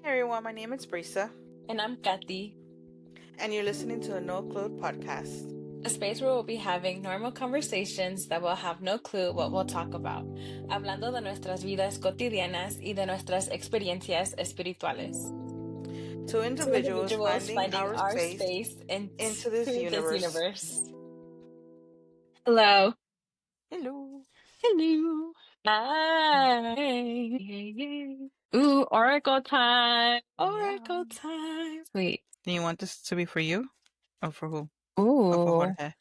Hey everyone, my name is Brisa, And I'm Katy, and you're listening to a No Clue podcast. a space where we'll be having normal conversations that will have no clue what we'll talk about, hablando de nuestras vidas cotidianas y de nuestras experiencias espirituales. Two Two individuals individuals finding finding our our space space into into this this universe. universe. Hello. Hello. Hello. Hi. Ooh, Oracle time. Yeah. Oracle time. Wait. Do you want this to be for you? Or for who? Or for Ooh. Jorge?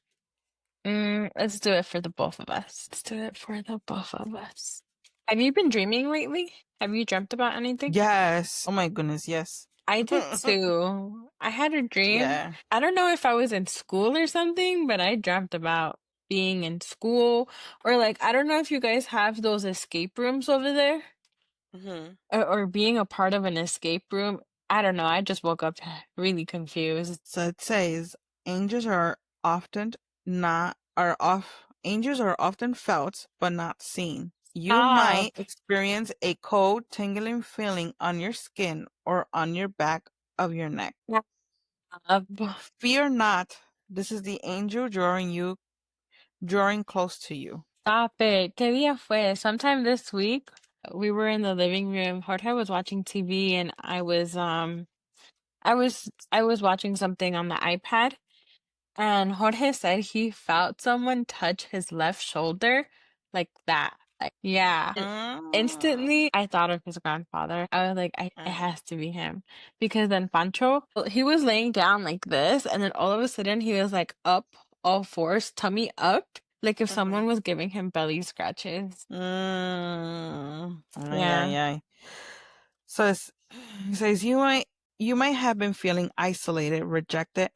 Let's do it for the both of us. Let's do it for the both of us. Have you been dreaming lately? Have you dreamt about anything? Yes. Oh my goodness, yes. I did too. I had a dream. Yeah. I don't know if I was in school or something, but I dreamt about being in school. Or like, I don't know if you guys have those escape rooms over there hmm or being a part of an escape room. I don't know. I just woke up really confused. So it says angels are often not are off angels are often felt but not seen. You might Stop. experience a cold tingling feeling on your skin or on your back of your neck. Stop. Fear not, this is the angel drawing close to you. Stop it. ¿Qué día fue? Sometime this week, we were in the living room. Jorge was watching TV and I was watching something on the iPad and Jorge said he felt someone touch his left shoulder like that. Like, yeah. And Mm, instantly I thought of his grandfather. I was like, it has to be him. Because then Pancho, he was laying down like this, and then all of a sudden he was like up all fours, tummy up, like if someone mhm. was giving him belly scratches. Ay, Yeah. ay, ay. So it says you might have been feeling isolated, rejected,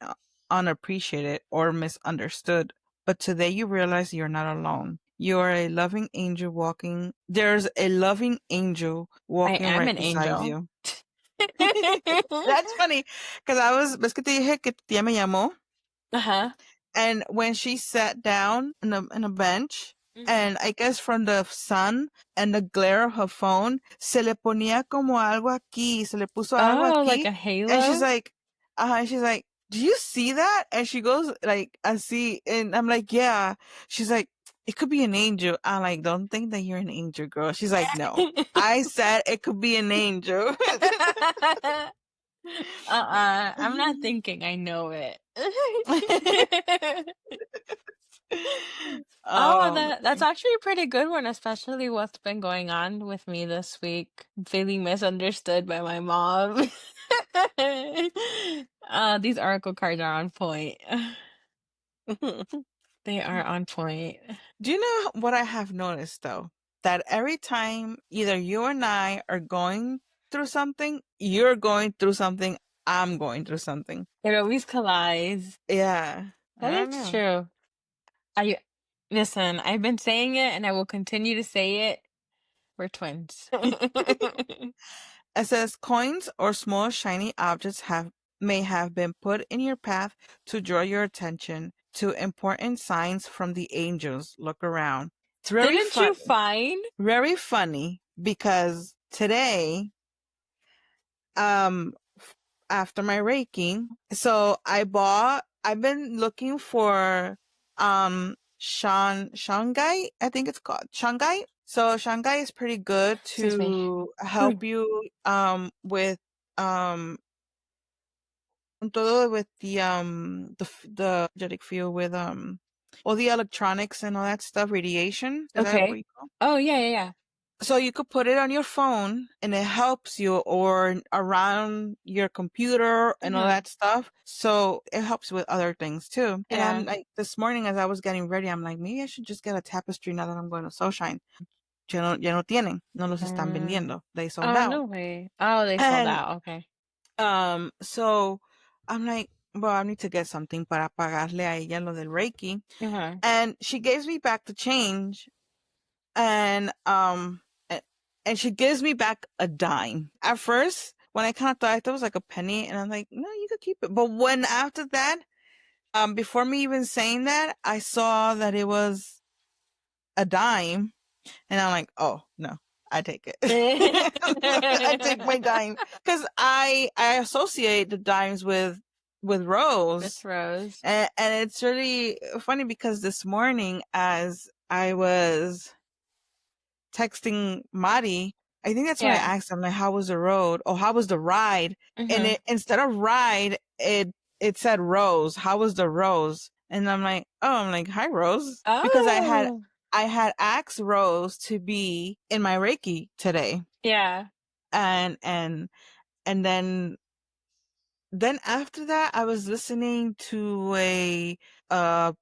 unappreciated, or misunderstood, but today you realize you're not alone. You are a loving angel walking. There's a loving angel I walking am right an beside angel. you. That's funny because ves que te dije que tu tía me llamó, Uh-huh. and when she sat down in a bench, Mhm. and I guess from the sun and the glare of her phone, se le ponía como algo aquí, se le puso algo Oh, like aquí, a and she's halo? like, she's like, do you see that? And she goes like, I see, and I'm like, yeah. She's like, it could be an angel. I'm like, don't think that you're an angel, girl. She's like, no, I said it could be an angel. I'm not thinking, I know it. Oh, that's actually a pretty good one, especially what's been going on with me this week. Feeling misunderstood by my mom. These oracle cards are on point. They are on point. Do you know what I have noticed though? That every time either you and I are going through something, you're going through something, I'm going through something. It always collides. Yeah. I That don't is know. true. I listen, I've been saying it and I will continue to say it. We're twins. It says coins or small shiny objects may have been put in your path to draw your attention to important signs from the angels. Look around. It's Didn't you find? very funny because today, um, after my Reiki, so I've been looking for, Shanghai, I think it's called Shanghai. So Shanghai is pretty good Excuse me. to help you, with, um, todo with the energetic field with, all the electronics and all that stuff, radiation. Is that what Okay. you call? Oh, yeah, yeah, yeah. So you could put it on your phone and it helps you, or around your computer and all Mm-hmm. that stuff. So it helps with other things too. And I'm Yeah. like, this morning as I was getting ready, I'm like, maybe I should just get a tapestry now that I'm going to Soulshine. Ya no tienen, no los están Mm. vendiendo. They sold Oh, out. no way. Oh, they sold And out. Okay. so I'm like, well, I need to get something para pagarle a ella lo del Reiki. Uh-huh. And she gives me back the change, and a- and she gives me back a dime. At first, when I kind of thought it was like a penny, and I'm like, no, you could keep it. But when after that, before me even saying that, I saw that it was a dime, and I'm like, oh no, I take it. I take my dime because I associate the dimes with With Rose, Rose. and it's really funny because this morning as I was texting Mari, I think that's what I Yeah. asked him, like, how was the road or how was the ride? And Mhm. it instead of ride, it said Rose. How was the Rose? And I'm like, oh, I'm like, hi Rose, because Oh. I had asked Rose to be in my Reiki today, Yeah. and and then after that, I was listening to a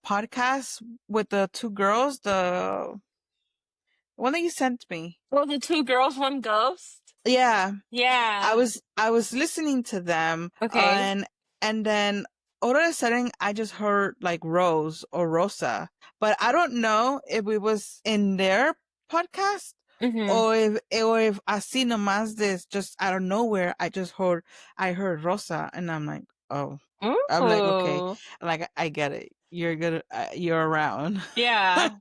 podcast with the two girls, the one that you sent me. Well, the two girls, one ghost. Yeah, Yeah. I was listening to them, Okay. and then all of a sudden I just heard like Rose or Rosa, but I don't know if it was in their podcast Mhm. or if así nomás this just out of nowhere I heard Rosa, and I'm like, oh, I'm like, okay, Ooh. like I get it, you're good, you're around. Yeah.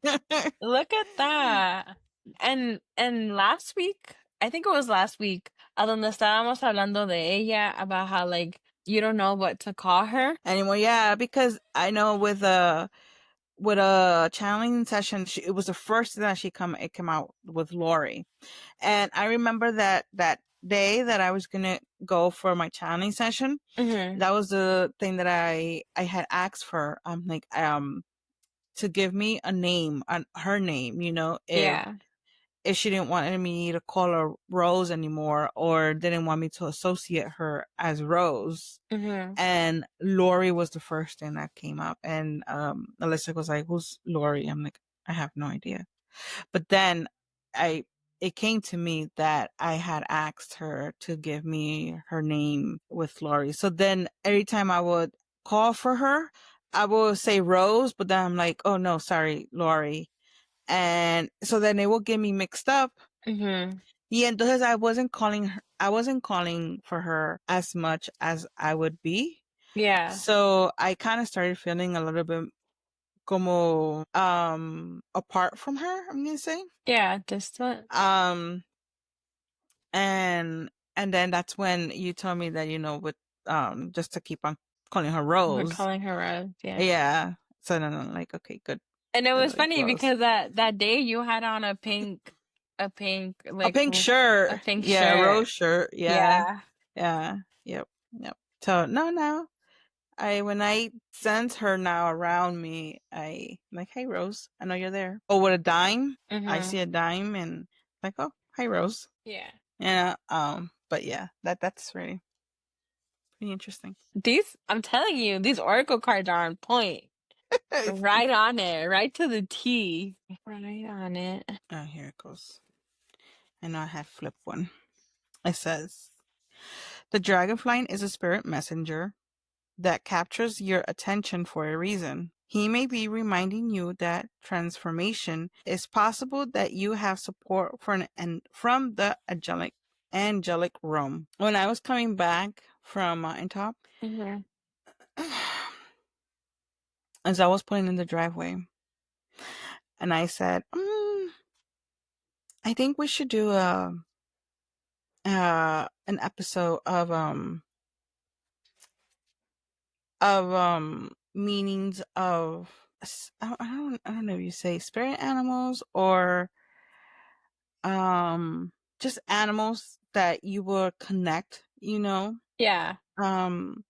Look at that. And last week, I think it was last week, a donde estábamos hablando de ella about how like you don't know what to call her. Anymore, yeah, because I know with a channeling session, it was the first thing that it came out with Lori. And I remember that day that I was gonna go for my channeling session. Mhm. That was the thing that I had asked for. Like to give me a name, her name. Yeah. If she didn't want me to call her Rose anymore, or didn't want me to associate her as Rose. Mhm. And Lori was the first thing that came up. And Alyssa was like, "Who's Lori?" I'm like, "I have no idea." But then I it came to me that I had asked her to give me her name with Lori. So then every time I would call for her, I would say Rose, but then I'm like, "Oh no, sorry, Lori." And so then it will get me mixed up. Mhm. Y entonces I wasn't calling for her as much as I would be. Yeah. So I kind of started feeling a little bit como apart from her, I'm gonna say. Yeah. Distant. Um and then that's when you told me that, with just to keep on calling her We're Rose. calling her Rose. Yeah. Yeah. So then I'm like, okay, good. And it was Like funny Rose. because that day you had on a pink A like pink shirt. a pink Yeah, Rose shirt. shirt. Yeah. Yeah. Yeah. Yep. Yep. So no. I when I sense her now around me, I'm like, hey Rose, I know you're there. Oh, with a dime. I Mhm. see a dime and like, oh, hi Rose. Yeah. Yeah. But yeah, that's really pretty interesting. These, I'm telling you, these oracle cards are on point. Right on it, right to the T. Right on it. Oh, here it goes. I know I had flipped one. It says the dragonfly is a spirit messenger that captures your attention for a reason. He may be reminding you that transformation is possible, that you have support from the angelic realm. When I was coming back from Mountaintop, Mhm. as I was pulling in the driveway, and I said, I think we should do an episode of meanings of I don't know if you say spirit animals or just animals that you will connect, Yeah. um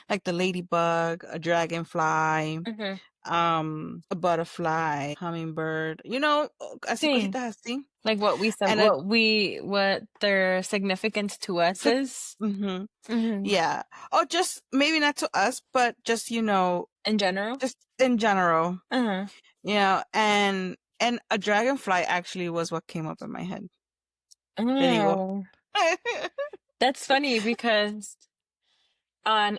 like the ladybug, a dragonfly, Mhm. a butterfly, hummingbird, así See, cositas así. like what we said, And it what their significance to us took is. hmm Mhm. yeah, or just maybe not to us, but just In general. just in general, Uh-huh. and a dragonfly actually was what came up in my head. Te digo. Oh, that's funny because on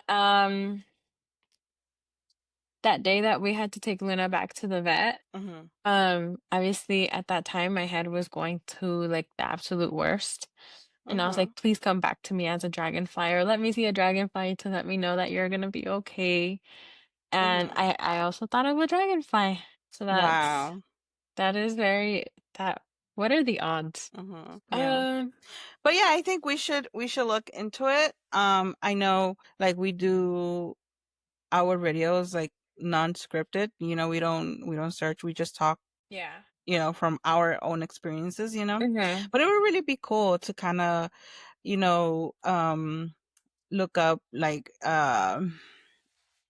that day that we had to take Luna back to the vet, hmm obviously at that time my head was going to like the absolute worst. And I was hmm like, please come back to me as a dragonfly or let me see a dragonfly to let me know that you're gonna be okay. And hmm I also thought of a dragonfly. So Wow. that is very that What are the odds? Yeah. Um, But yeah, I think we should look into it. I know like we do our videos like non-scripted. We don't search. We just talk. yeah. From our own experiences. Mm-hmm. But it would really be cool to kind of you know look up like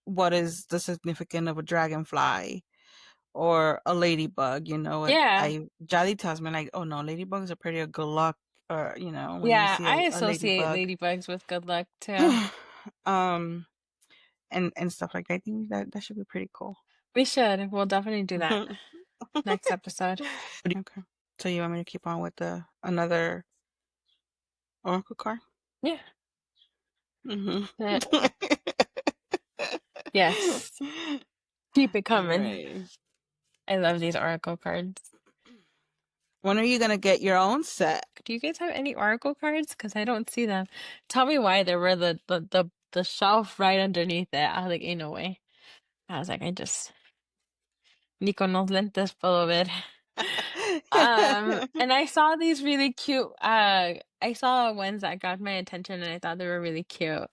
what is the significance of a dragonfly or a ladybug. What Yeah. I Jolly tells me like, oh no, ladybugs are pretty good luck. Or when you Yeah, see I a associate ladybug. ladybugs with good luck too. um and stuff like that. I think that should be pretty cool. We should. We'll definitely do that Okay. next episode. So you want me to keep on with the another oracle card? Yeah. Mm-hmm. Uh, yes. Keep it All coming. right. I love these oracle cards. When are you gonna get your own set? Do you guys have any oracle cards? Because I don't see them. Tell me why there were the shelf right underneath it. I was like, ain't no way. I was like, I just ni con los lentes puedo ver. And I saw these really cute. I saw ones that got my attention, and I thought they were really cute.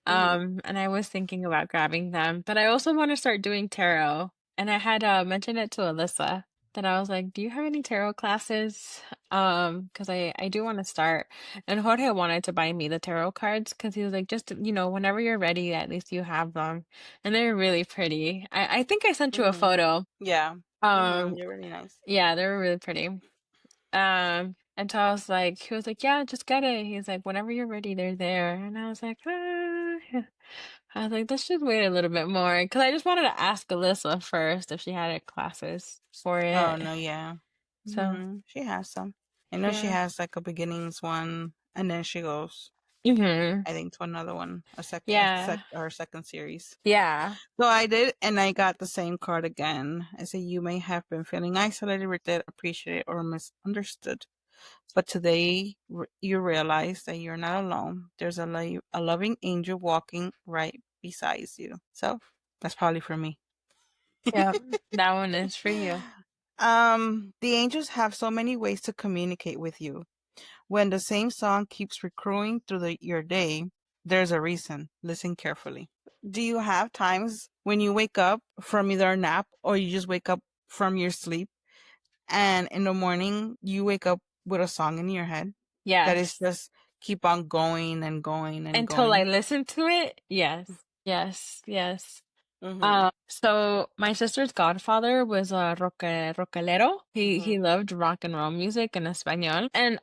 Hmm. And I was thinking about grabbing them, but I also want to start doing tarot. And I had mentioned it to Alyssa that I was like, "Do you have any tarot classes?" Because I do want to start. And Jorge wanted to buy me the tarot cards because he was like, "Just whenever you're ready, at least you have them." And they're really pretty. I think I sent you a Hmm. photo. Yeah. Hmm. Um, They're really nice. yeah, they were really pretty. And so I was like, he was like, "Yeah, just get it." He's like, "Whenever you're ready, they're there." And I was like, "Ah." I was like, let's just wait a little bit more because I just wanted to ask Alyssa first if she had any classes for Oh it. no, yeah. So, She has some. I know she yeah. has like a beginnings one, and then she goes, Hmm. I think, to another one, Yeah. or second series. Yeah. So I did, and I got the same card again. I say you may have been feeling isolated, rejected, appreciated, or misunderstood. But today you realize that you're not alone. There's a loving angel walking right beside you. So that's probably for me. Yeah. That one is for you. The angels have so many ways to communicate with you. When the same song keeps recurring through your day, there's a reason. Listen carefully. Do you have times when you wake up from either a nap or you just wake up from your sleep and in the morning you wake up with a song in your head that is Yes. just keep on going and going and Until I going? listen to it, yes. Yes. Yes. Mhm. So my sister's godfather was a rockalero. He Mhm. loved rock and roll music in español, and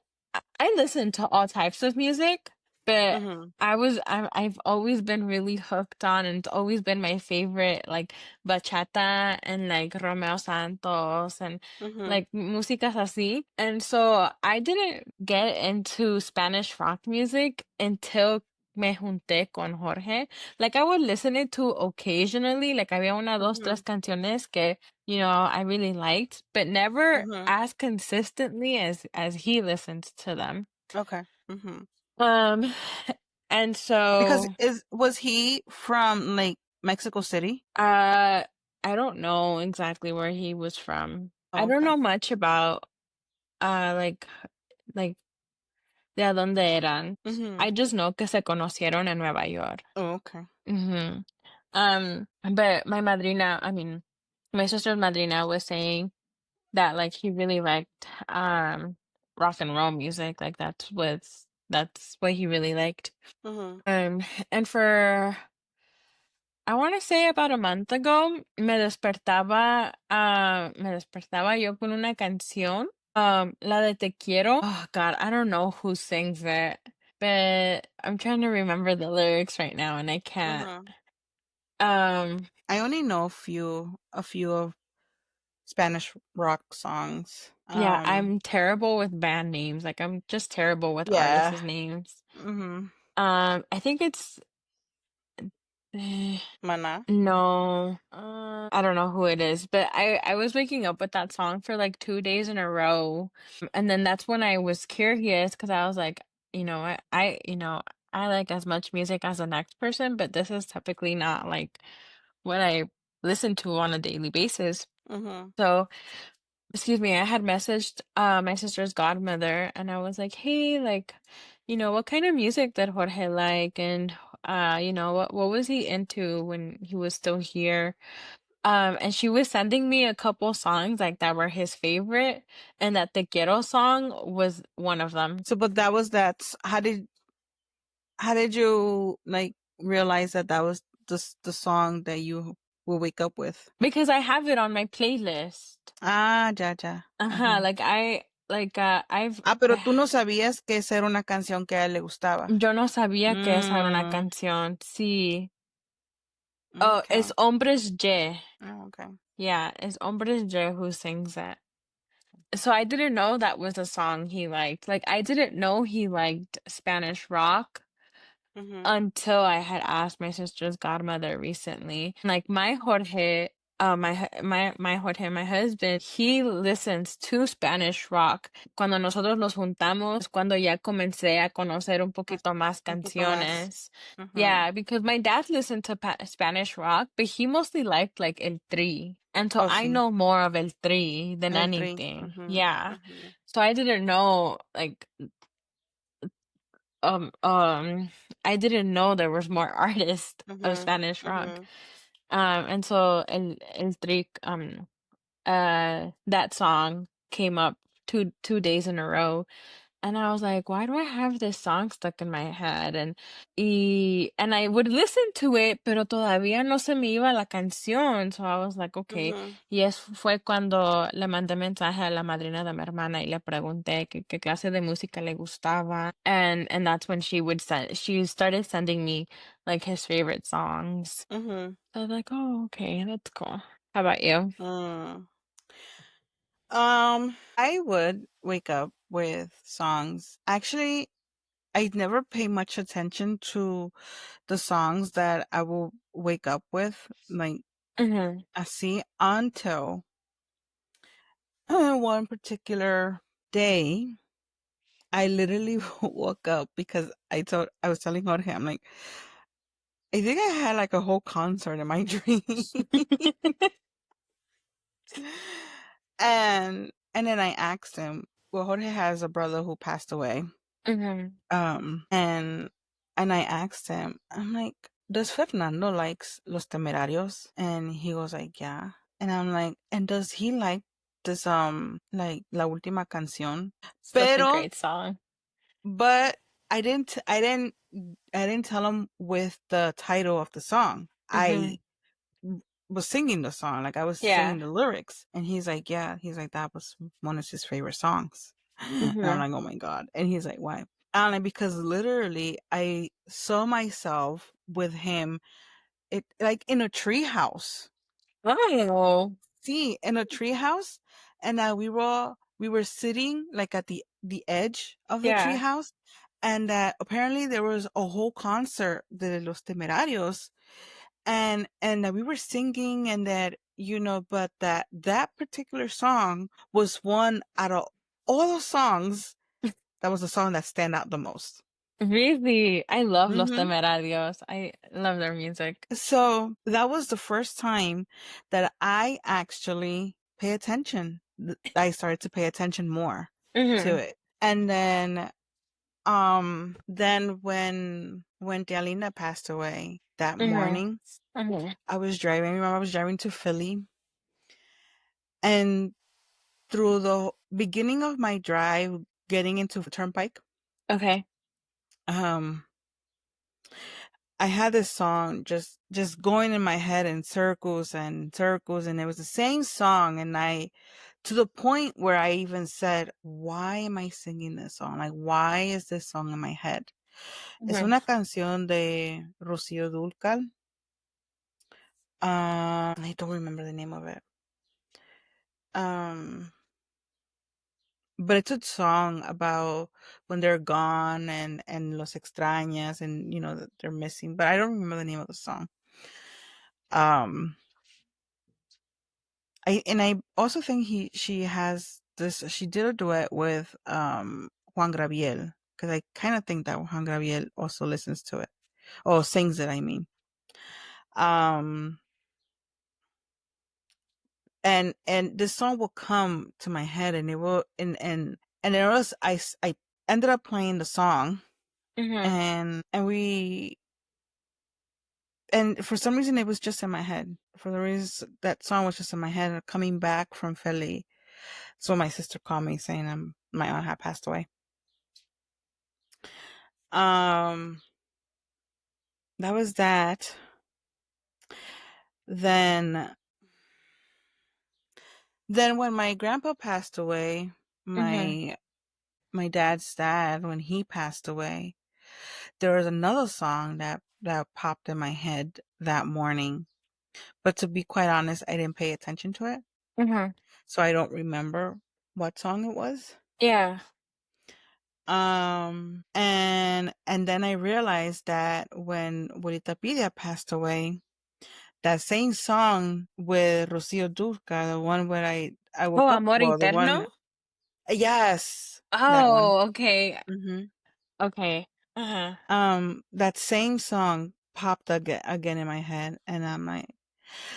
I listen to all types of music, but Mhm. I've always been really hooked on, and it's always been my favorite, like bachata and like Romeo Santos and Mhm. like músicas así. And so I didn't get into Spanish rock music until me junté con Jorge. Like I would listen it to occasionally, like había una, dos, tres Mhm. canciones que, I really liked, but never Mhm. as consistently as he listened to them. Okay. Mhm. Um, and Because so is was he from like Mexico City? uh I don't know exactly where he was from. I Oh, don't okay. know much about like de a dónde eran. Mhm. I just know que se conocieron en Nueva York. Oh, okay. Hmm. But my madrina, I mean, my sister's madrina was saying that like he really liked rock and roll music. Like that's what he really liked. Mhm. Um, and for I want to say about a month ago, me despertaba yo con una canción, la de Te Quiero. Oh God, I don't know who sings it, but I'm trying to remember the lyrics right now and I can't. Mhm. Um, I only know a few of Spanish rock songs. yeah, I'm terrible with band names. Like I'm just terrible with Yeah. artists' names. Mhm. I think it's Mana. no, I don't know who it is, but I was waking up with that song for like 2 days in a row, and then that's when I was curious because I was like, I like as much music as the next person, but this is typically not like what I listen to on a daily basis. Mhm. So excuse me, I had messaged my sister's godmother and I was like, "Hey, like, what kind of music did Jorge like and what was he into when he was still here?" And she was sending me a couple songs like that were his favorite and that the Quiero song was one of them. So, but that was how did you like realize that that was the song that you will wake up with? Because I have it on my playlist. Ah, ya, ya. Uh-huh, Ajá. like I've Ah, pero tú no sabías que esa era una canción que a él le gustaba. yo no sabía que esa era una Mm, canción. Sí. Oh, okay. es Hombres Ye. Oh, okay. Yeah, it's Hombres Ye who sings it. So I didn't know that was a song he liked. Like I didn't know he liked Spanish rock Mhm. until I had asked my sister's godmother recently. Like my Jorge, my Jorge, my husband, he listens to Spanish rock. Cuando nosotros nos juntamos, cuando ya comencé a conocer un Más, poquito más un poco más. canciones. Mhm. Yeah, because my dad listened to Spanish rock, but he mostly liked like El Tri. And so Oh, I sí. know more of El Tri than El tri. anything. Mhm. Yeah. Mhm. So I didn't know like um um I didn't know there was more artists of Mhm. Spanish rock. Mhm. And so El Trick that song came up two days in a row. And I was like, why do I have this song stuck in my head? And I would listen to it, pero todavía no se me iba la canción. So I was like, okay. Mhm. Y fue cuando le mandé mensaje a la madrina de mi hermana y le pregunté qué clase de música le gustaba. And that's when she started sending me like his favorite songs. Mhm. I was like, oh, okay, that's cool. How about you? Mm. I would wake up with songs. Actually, I never pay much attention to the songs that I will wake up with, like Mm-hmm. así, until one particular day. I literally woke up because I was telling Jorge, I'm like, I think I had like a whole concert in my dream. And then I asked him, well, Jorge has a brother who passed away. Mm-hmm. And I asked him, I'm like, does Fernando likes Los Temerarios? And he goes like, yeah. And I'm like, and does he like this like La Última Canción? Such a Pero great song. but I didn't tell him with the title of the song. Mm-hmm. I was singing the song, like I was Yeah. singing the lyrics. And he's like, yeah, he's like, that was one of his favorite songs. And I'm Mm-hmm. like, oh my God. And he's like, why? I'm like, because literally I saw myself with him, it like in a tree house. Oh, See, in a tree house. And we were sitting like at the edge of the tree yeah. house. And apparently there was a whole concert de Los Temerarios, and that we were singing, and that but that particular song was one out of all the songs, that was the song that stand out the most. Really? I love Los Hmm. Temerarios. I love their music. So that was the first time that I actually pay attention. I started to pay attention more to Mm-hmm. it. And then when Dialina passed away that Mm-hmm. morning, Mm-hmm. I remember I was driving to Philly, and through the beginning of my drive getting into Turnpike, Okay. um I had this song just going in my head in circles and circles, and it was the same song, and I to the point where I even said, why am I singing this song? Like, why is this song in my head? Es Mm-hmm. una canción de Rocío Dúrcal. I don't remember the name of it. Um, but it's a song about when they're gone, and los extrañas, and that they're missing. But I don't remember the name of the song. Um, I also think she did a duet with Juan Gabriel, because I kind of think that Juan Gabriel also listens to it, or sings it. I mean, um, and this song will come to my head, and it will, and it was, I ended up playing the song, Mhm. and we, and for some reason it was just in my head. For the reason that song was just in my head, coming back from Philly. So my sister called me saying my aunt had passed away. Um, that was that. Then then when my grandpa passed away, Mhm. my my dad's dad, when he passed away, there was another song that popped in my head that morning. But to be quite honest, I didn't pay attention to it, Mhm. so I don't remember what song it was. Yeah. And then I realized that when Abuelita Pidia passed away, that same song with Rocio Durca, the one where I Oh, woke up, Amor well, the Eterno? one, yes, that one. Oh, okay. hmm Okay. Uh-huh. that same song popped again in my head, and I'm like,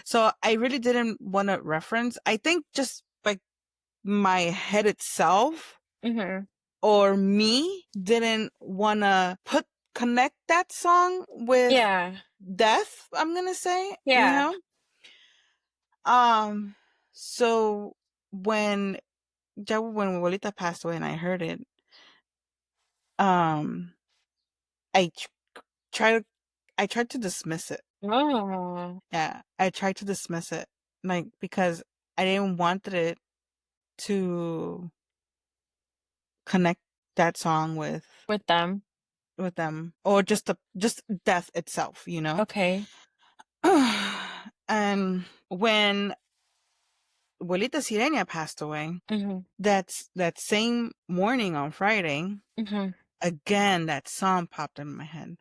so I really didn't want to reference. I think just like my head itself Mhm. or me didn't want to connect that song with Yeah. death, I'm gonna say, you Yeah. know. um so when when Abuelita passed away and I heard it, um I tried I tried to dismiss it. Oh, Yeah, I tried to dismiss it, like, because I didn't want it to connect that song with them. with them, or just death itself, you know. Okay. And when Abuelita Sirenia passed away, Mhm. that same morning on Friday, Mhm. again that song popped in my head.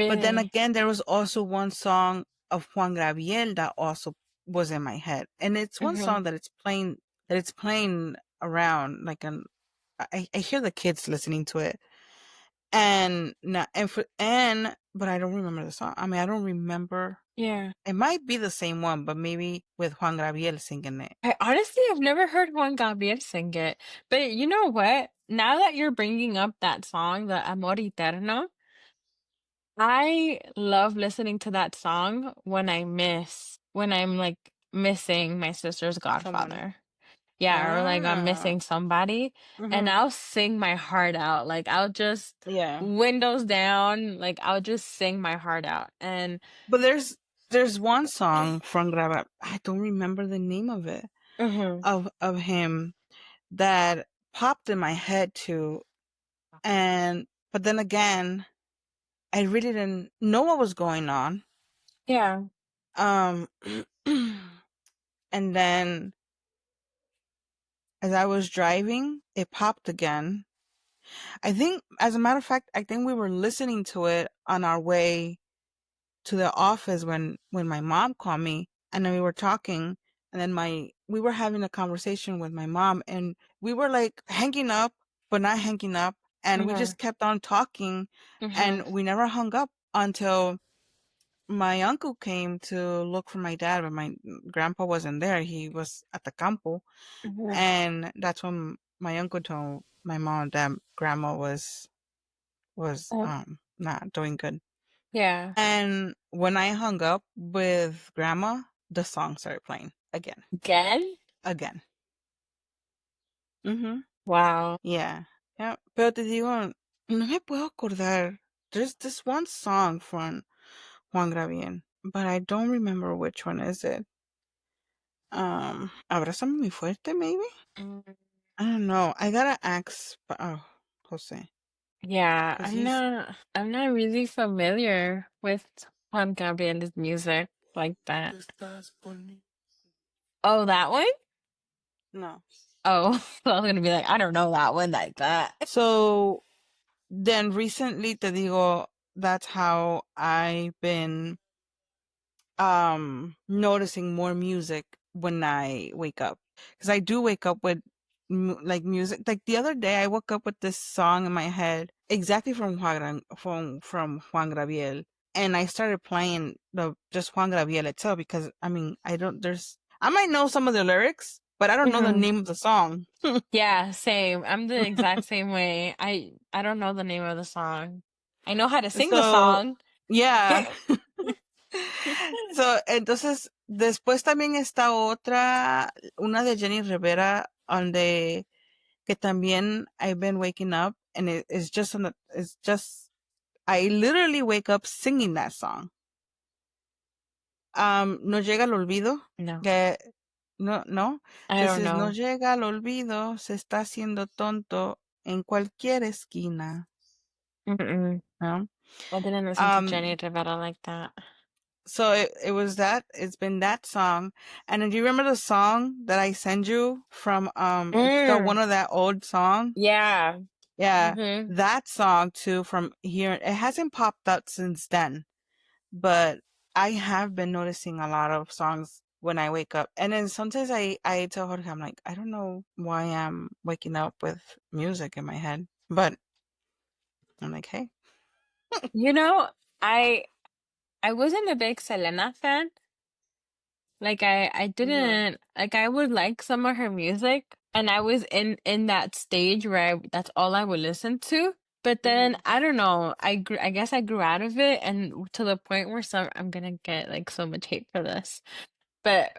But then Really? again, there was also one song of Juan Gabriel that also was in my head, and it's one Mhm. song that it's playing around, like, I hear the kids listening to it, and not and for and but I don't remember the song. I mean, I don't remember. Yeah. It might be the same one, but maybe with Juan Gabriel singing it. I honestly have never heard Juan Gabriel sing it. But you know what? Now that you're bringing up that song, the Amor Eterno, I love listening to that song when I'm like missing my sister's Someone. godfather. Yeah, or like I'm Ah. missing somebody, and Mhm. I'll sing my heart out. Like I'll just Yeah. windows down, like I'll just sing my heart out. And But there's one song from Graba. I don't remember the name of it, mhm. of him, that popped in my head too. And but then again, I really didn't know what was going on. Yeah. Um and then as I was driving, it popped again. I think, as a matter of fact, I think we were listening to it on our way to the office when my mom called me, and then we were talking, and then my we were having a conversation with my mom, and we were like hanging up but not hanging up, and we Mhm. just kept on talking, and Mhm. we never hung up until my uncle came to look for my dad, but my grandpa wasn't there. He was at the campo, Mhm. and that's when my uncle told my mom that grandma was Oh, not doing good. yeah. And when I hung up with grandma, the song started playing again. Again? Again. Mhm. Wow. Yeah. Yeah. Pero te digo, no me puedo acordar. There's this one song from Juan Gabriel, but I don't remember which one is it. Abrázame muy fuerte, maybe? Mm, I don't know. I gotta ask, Jose, yeah, because he's. I'm not really familiar with Juan Gabriel's music like that. Oh, that one? No. Oh, I was gonna be like, I don't know that one like that. So then recently, te digo, that's how I've been noticing more music when I wake up, because I do wake up with like music. Like the other day, I woke up with this song in my head exactly from Juan Gabriel, and I started playing the just Juan Gabriel itself, because I mean, I don't there's I might know some of the lyrics, but I don't know the Mhm. name of the song. Yeah, same. I'm the exact same way. I don't know the name of the song. I know how to sing the So, song. yeah. So, entonces, después también está otra, una de Jenny Rivera, donde que también I've been waking up and it's just it's just I literally wake up singing that song. No llega al olvido, No, que no. I don't Entonces, no know. llega al olvido, se está haciendo tonto en cualquier esquina, Mm-mm. ¿no? I didn't listen to Um, Jenny Rivera like that. so it was that, it's been that song. And then do you remember the song that I sent you from, it's the Mm, one of that old song? yeah. Yeah, Mm-hmm. that song too from here. It hasn't popped up since then, but I have been noticing a lot of songs when I wake up. And then sometimes I tell Jorge, I'm like, I don't know why I'm waking up with music in my head, but I'm like, hey. You know, I I wasn't a big Selena fan. Like I Mhm. didn't like I would like some of her music and I was in that stage where that's all I would listen to. But then Mhm. I don't know, I guess I grew out of it and to the point where some I'm gonna get like so much hate for this. But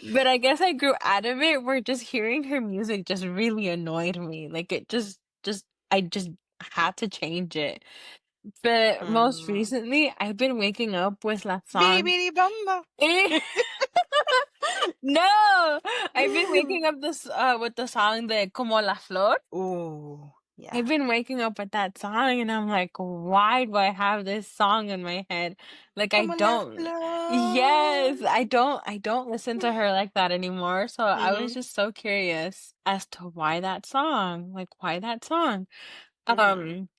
but I guess I grew out of it where just hearing her music just really annoyed me. Like it just I just had to change it. But most Mm. recently, I've been waking up with that Bidi song. bidi bamba. Eh, no, I've been waking up this with the song de Como la Flor. Oh, I've yeah. been waking up with that song and I'm like, why do I have this song in my head? Like I Como la don't. flor. Yes, I don't listen to her like that anymore. So I was Mhm. just so curious as to why that song. Like why that song? Mhm. Um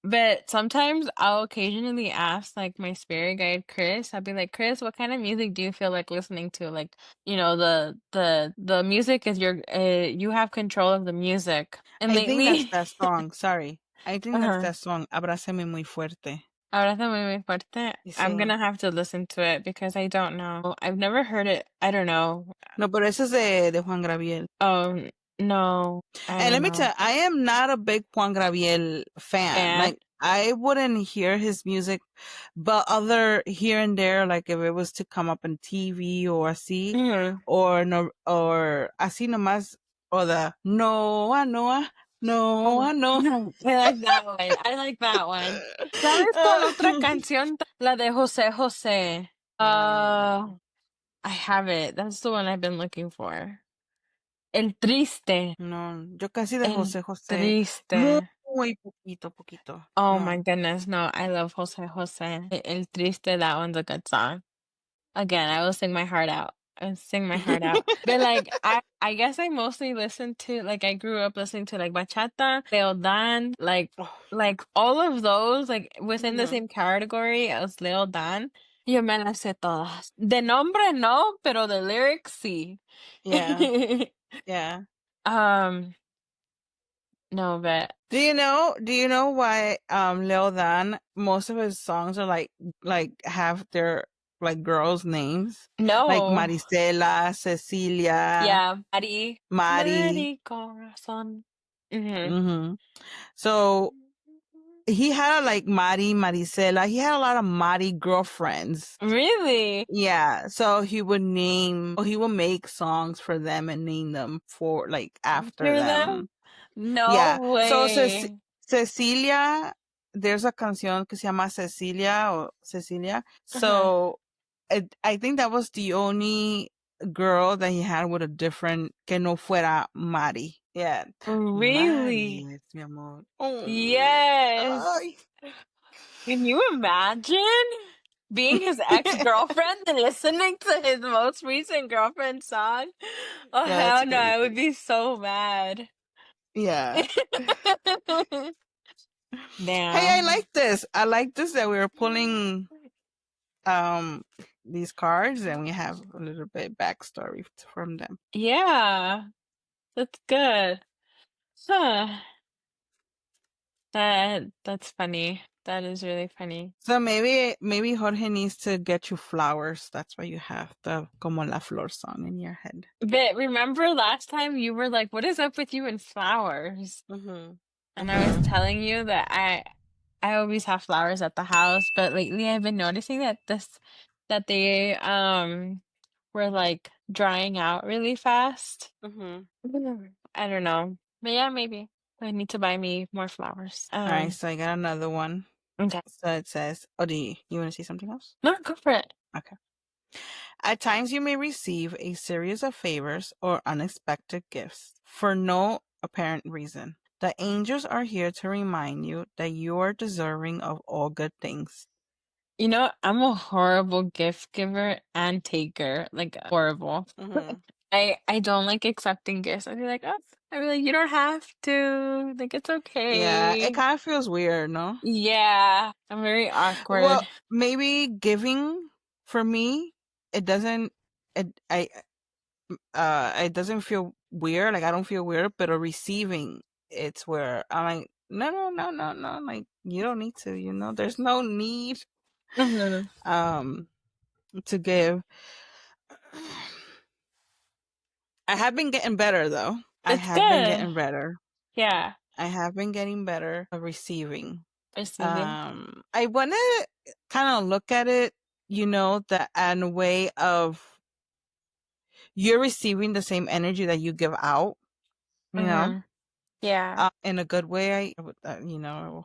But sometimes I'll occasionally ask like my spirit guide Chris, I'll be like, Chris, what kind of music do you feel like listening to? Like, the music is you have control of the music. And I think that's lately, that song. Sorry. I think that's uh-huh. that song. Abrázame muy fuerte. Abrázame muy fuerte. I'm Sí. gonna have to listen to it because I don't know. I've never heard it. I don't know. No, pero ese es de Juan Gabriel. No, I And don't let me know. tell you, I am not a big Juan Gabriel fan. Fan. Like, I wouldn't hear his music, but other here and there, like if it was to come up on TV or así, Mhm. or no, or así nomás, or the Noah, Noah, Oh, Noah, Noah. I like that one. I like that one. ¿Sabes cuál otra canción? La de José José. Mm, I have it. That's the one I've been looking for. El Triste. no, yo casi de El José José, muy, Triste. muy poquito, poquito. Oh my No. goodness, no, I love José José. El Triste, that one's a good song. Again, I will sing my heart out. I sing my heart out. But like I guess I mostly listen to like I grew up listening to like bachata, Leodan, Oh, like all of those like within the mhm. same category as Leodan. Yo me las sé todas. De nombre no, pero de lyrics sí. Yeah, yeah. um no, but Do you know why Lil Dan, most of his songs are like have their like girls' names? Like no. Marisela, Cecilia, Yeah, Mari. Mari. Mari Corazon. Mhm. Hmm. So he had like Mari, Marisela. He had a lot of Mari girlfriends. Really? Yeah, so he would make songs for them and name them for like after After them? them. No Yeah. So way. Cecilia, there's a canción que se llama Cecilia or Cecilia. Uh-huh. So I think that was the only girl that he had with a different que no fuera Mari. Yeah. Mari Really? es mi amor. Oh, Yes. ay. Can you imagine being his ex-girlfriend and listening to his most recent girlfriend song? Oh, Yeah, that's hell no, I would crazy. be so mad. Yeah. Hey, I Damn. like this. I like this that we were pulling um these cards and we have a little bit backstory from them. Yeah, that's good. Huh. That's funny. That is really funny. So maybe Jorge needs to get you flowers. That's why you have the Como la Flor song in your head. But remember last time you were like, "What is up with you and flowers?" Mhm. And I was Mhm. telling you that I always have flowers at the house, but lately I've been noticing that they were like drying out really fast. Mhm. I don't know. But yeah, maybe I need to buy me more flowers. All right, so I got another one. Okay. So it says, "Oh, do you want to see something else?" No, go for it. Okay. At times, you may receive a series of favors or unexpected gifts for no apparent reason. The angels are here to remind you that you are deserving of all good things. You know, I'm a horrible gift giver and taker, like horrible. Mhm. I don't like accepting gifts. I'd be like, you don't have to. Like, it's Yeah, it okay. kind of feels weird, no? Yeah, I'm very Well, awkward. maybe giving for me, it doesn't. It doesn't feel weird. Like I don't feel weird, but receiving, it's where I'm like, no, no, no, no, no. Like you don't need to. There's no need Mhm. um to give. I have been getting better though. I It's have been good. getting better. Yeah, I have been getting better at receiving. receiving I want to kind of look at it, that in a way of you're receiving the same energy that you give out, you know, Mhm. Yeah, in a good way. I would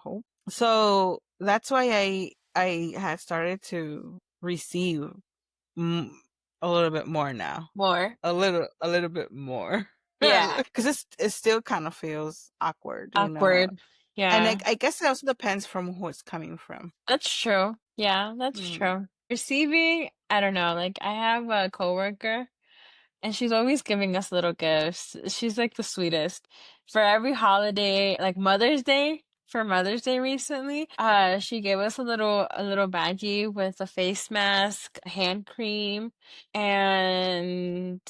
hope. So that's why I had started to receive mm, a little bit more now, more. a little bit more, Yeah, because it still kind of feels awkward. awkward. And Yeah, I guess it also depends from who it's coming from. that's true. Yeah, that's Mm. true. Receiving, I don't know. Like, I have a coworker. And she's always giving us little gifts. She's like the sweetest. For every holiday, like Mother's Day recently, she gave us a little baggie with a face mask, a hand cream, and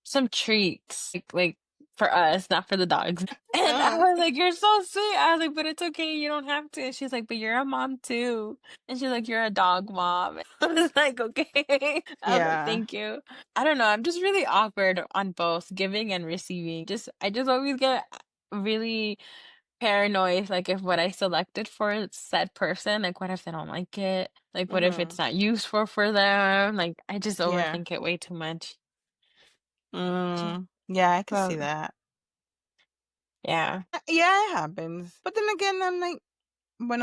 some treats. Like for us, not for the dogs. And I was like, "You're so sweet." I was like, "But it's okay, you don't have to." And she's like, "But you're a mom too." And she's like, "You're a dog mom." I was like, "Okay." I was like, Yeah. "Thank you." I don't know. I'm just really awkward on both giving and receiving. I just always get really paranoid. Like if what I selected for said person, like what if they don't like it? Like what if it's Mhm. not useful for them? Like I just Yeah. overthink it way too much. Yeah, I can see But that. yeah, Yeah, it happens. But then again, I'm like, when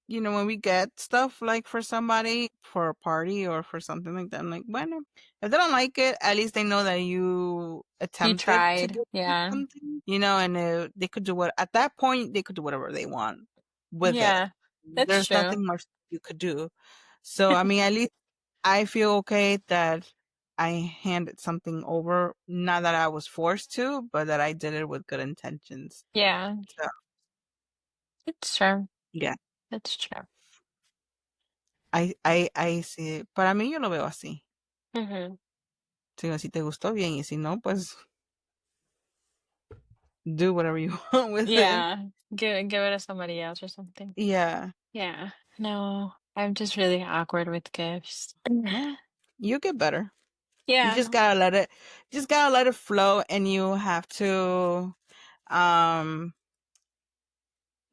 when we get stuff like for somebody, for a party or for something like that, I'm like, bueno, if they don't like it, at least they know that you you attempted to tried. give them Yeah. something, and they could do at that point, they could do whatever they want with it. Yeah. That's There's true. nothing much you could do. So, I mean, at least I feel okay that I handed something over, not that I was forced to, but that I did it with good intentions. Yeah. So, It's true. yeah, It's true. I see it. Para mí yo lo veo así. Hmm. Si te gustó bien y si no, pues do whatever you want with it. Yeah. Give it to somebody else or something. Yeah. Yeah. No, I'm just really awkward with gifts. Well, you get better. You Yeah. just gotta let it flow, and you have to um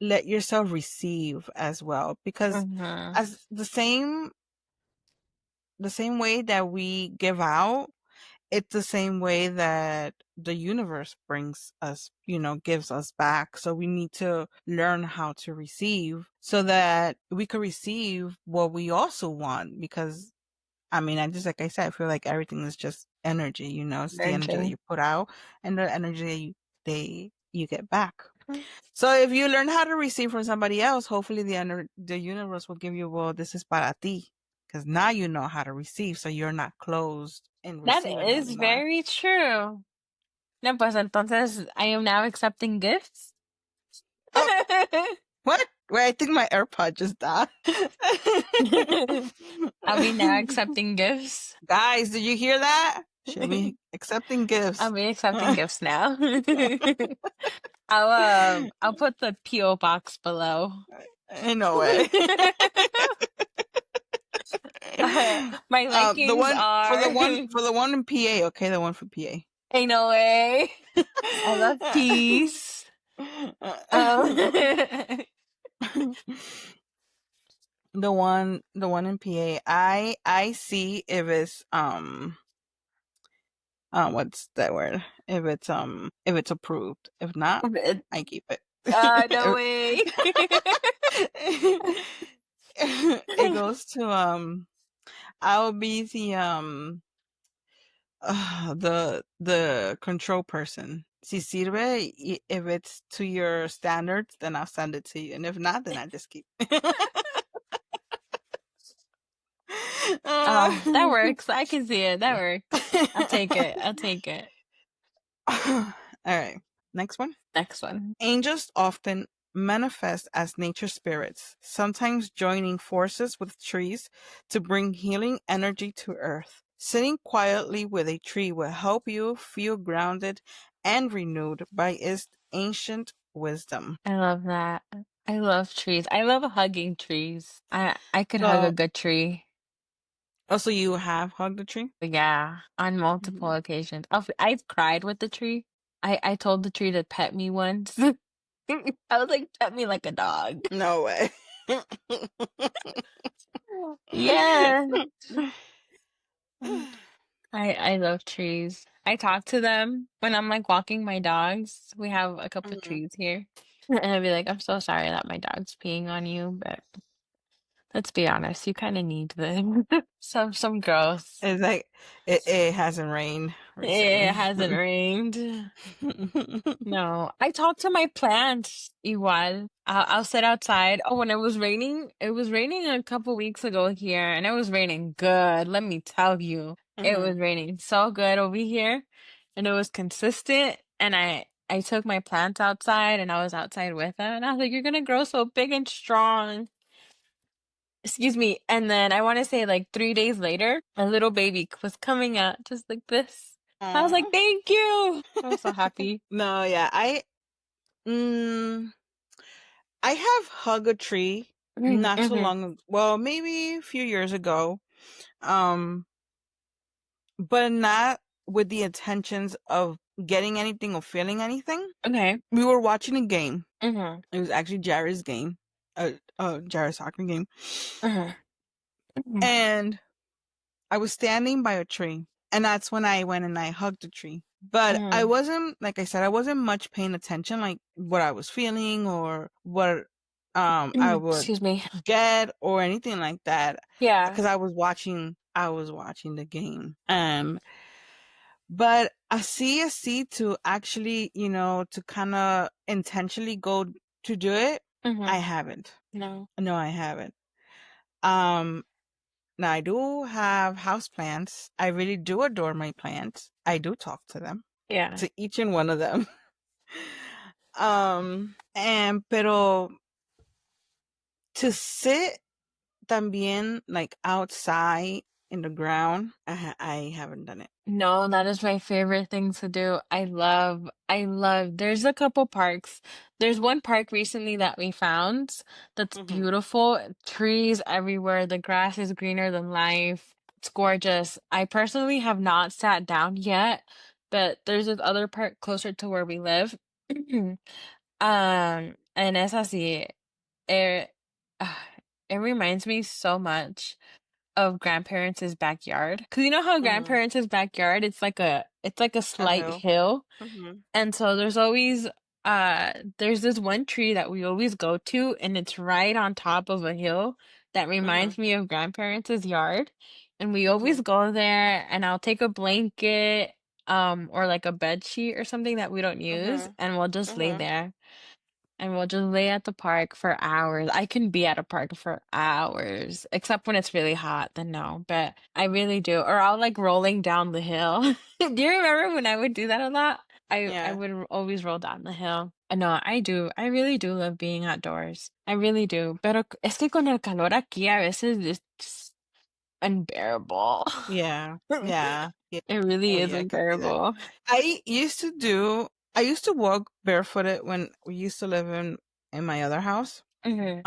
let yourself receive as well, because Hmm. as the same way that we give out, it's the same way that the universe brings us, gives us back. So we need to learn how to receive so that we could receive what we also want. Because, I mean, like I said, I feel like everything is just energy, it's the energy that Energy. you put out and the energy that you get back. So if you learn how to receive from somebody else, hopefully the universe will give you, well, this is para ti, because now you know how to receive, so you're not closed in That receiving is anymore. very true. No, pues entonces I am now accepting gifts. Oh, what? Wait, I think my AirPod just died. I'll be now accepting gifts. Guys, did you hear that? She'll be accepting I'll gifts. be accepting gifts now. I'll put the PO box below. In no way. My The likings one for are the one for the one in PA. Okay, the one for PA. ain't no way. I love cheese. Um, the one in PA. I see if it's what's that word? If it's approved. If not, I keep it. no way. It goes to I'll be the control person. Si sirve, if it's to your standards, then I'll send it to you, and if not, then I just keep. That works. I can see it. That works. I'll take it. I'll take it. All right, next one. Next one. Angels often manifest as nature spirits, sometimes joining forces with trees to bring healing energy to Earth. Sitting quietly with a tree will help you feel grounded and renewed by its ancient wisdom. I love that. I love trees. I love hugging trees. I could hug a So, good tree. also, you have hugged a tree? Yeah, on multiple Mhm. occasions. I've cried with the tree. I told the tree to pet me once. I was like, pet me like a dog. No way. Yeah. I love trees. I talk to them when I'm like walking my dogs. We have a couple of Mhm. trees here. And I'd be like, I'm so sorry that my dog's peeing on you, but let's be honest, you kind of need them. Some growth. It's like it hasn't rained It recently. hasn't rained. No, I talk to my plants, igual. I'll sit outside. Oh, when it was raining a couple weeks ago here, and it was raining good. Let me tell you, it was Mhm. raining so good over here, and it was consistent. And I took my plants outside, and I was outside with them, and I was like, "You're gonna grow so big and strong." Excuse me. And then I want to say like 3 days later, a little baby was coming out just like this. I was like, Aw. "Thank you." I was so happy. No, yeah, mm, I have hug a tree not so Mhm. long. Well, maybe a few years ago, um, but not with the intentions of getting anything or feeling anything. Okay. We were watching a game. Mhm. It was actually Jared's game, Jared's soccer game, Mhm. Mhm. and I was standing by a tree, and that's when I went and I hugged the tree. But I Mhm. wasn't, like I said, I wasn't much paying attention, like what I was feeling or what I would Excuse me. get or anything like that, Yeah. because I was watching the game. But I see to actually, to kind of intentionally go to do it. I Mhm. haven't. No. No, I haven't. Um, Now I do have houseplants. I really do adore my plants. I do talk to them, Yeah. to each and one of them. And pero to sit también like outside in the ground, I haven't done it. No, that is my favorite thing to do. There's a couple parks. There's one park recently that we found that's Hmm. beautiful. Trees everywhere. The grass is greener than life. It's gorgeous. I personally have not sat down yet, but there's this other park closer to where we live. And es así. It, it reminds me so much of grandparents' backyard. 'Cause you know how Hmm. grandparents' backyard, it's like a A slight hill. hill, Hmm. and so there's this one tree that we always go to, and it's right on top of a hill that Hmm. reminds me of grandparents' yard, and we Hmm. always go there, and I'll take a blanket, or like a bed sheet or something that we don't use, Hmm. and we'll just lay Hmm. there. And we'll just lay at the park for hours. I can be at a park for hours, except when it's really hot, then no. But I really do. Or I'll like rolling down the hill. Do you remember when I would do that a lot? I Yeah. would always roll down the hill. No, I do. I really do love being outdoors. I really do. Pero es que con el calor aquí a veces it's just unbearable. Yeah. Yeah. Yeah. It really Oh is yeah, I could see that. unbearable. I used to walk barefooted when we used to live in my other house. Mhm.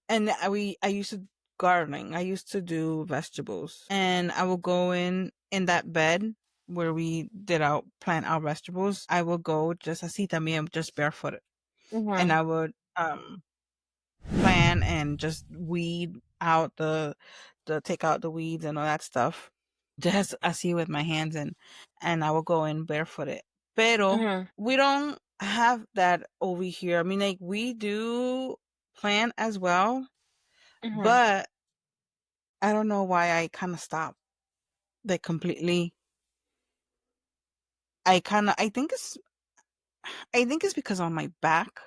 And I used to gardening. I used to do vegetables, and I will go in that bed where we did our plant our vegetables. I will go just así también, just barefooted, and Mhm. I would plant and just weed out the take out the weeds and all that stuff. Just así with my hands and I will go in barefooted. Pero Mhm. we don't have that over here. I mean, like we do plant as well, Mhm. but I don't know why I kind of stopped like completely. I think it's because on my back,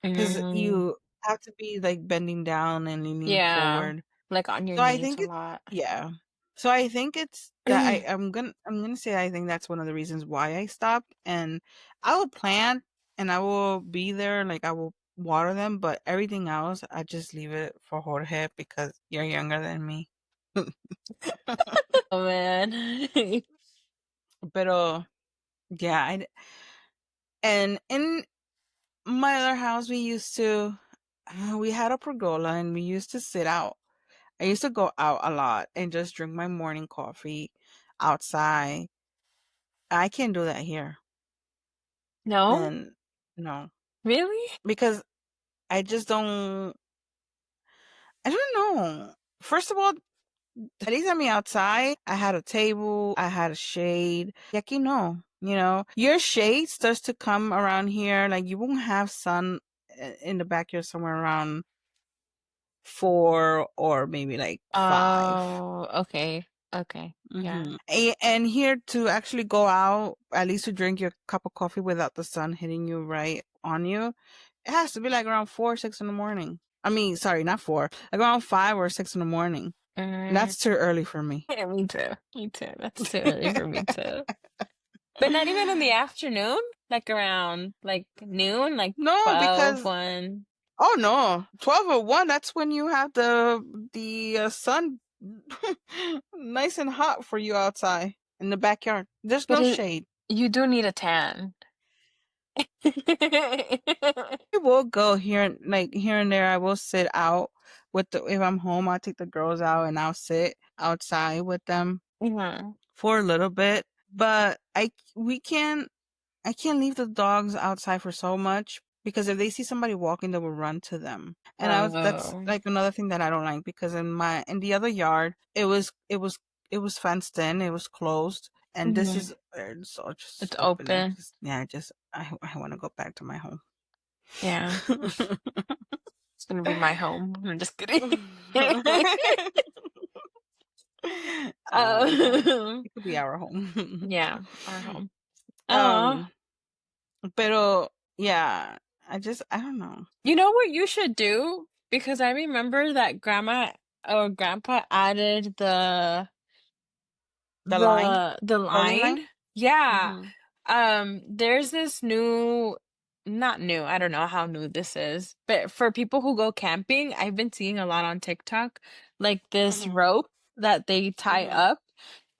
because Mm. you have to be like bending down and leaning Yeah. forward. Like on your So I knees think a it lot. yeah. So I think it's that I'm gonna say I think that's one of the reasons why I stopped. And I will plant and I will be there, like I will water them, but everything else I just leave it for Jorge because you're younger than me. Oh man. Pero yeah, and in my other house we used to we had a pergola and we used to sit out. I used to go out a lot and just drink my morning coffee outside. I can't do that here. No? And no, Really? because I just don't, I don't know. First of all, salís a me outside, I had a table, I had a shade. Y aquí no, you know, your shade starts to come around here. Like you won't have sun in the backyard somewhere around 4 or maybe like 5. Oh, okay. Okay. Yeah. And here to actually go out, at least to drink your cup of coffee without the sun hitting you right on you, it has to be like around 4, 6 in the morning. I mean, sorry, not 4, like around 5 or 6 in the morning. And Mm, that's too early for me. yeah, me too. Me too. That's too early for me too. But not even in the afternoon? Like around like noon, like No, 12, because 1. oh no, 12 or 1. That's when you have the sun nice and hot for you outside in the backyard. There's But no shade. you do need a tan. I will go here, like here and there. I will sit out with the if I'm home. I'll take the girls out and I'll sit outside with them Mhm. for a little bit. But I can't leave the dogs outside for so much because if they see somebody walking, they will run to them. And that's Oh. like another thing that I don't like because in the other yard, it was fenced in, it was closed, and this Mhm. is it's all just It's open. open. Yeah, I want to go back to my home. Yeah. It's gonna be my home. I'm just kidding. Your home. Um, It could be our home. yeah, our home. Oh, um, pero yeah, I don't know. you know what you should do? Because I remember that grandma or grandpa added The line, the clothing line. line. Yeah. Mm-hmm. There's this new, not new, I don't know how new this is, but for people who go camping, I've been seeing a lot on TikTok, like this Mm-hmm. rope that they tie Mm-hmm. up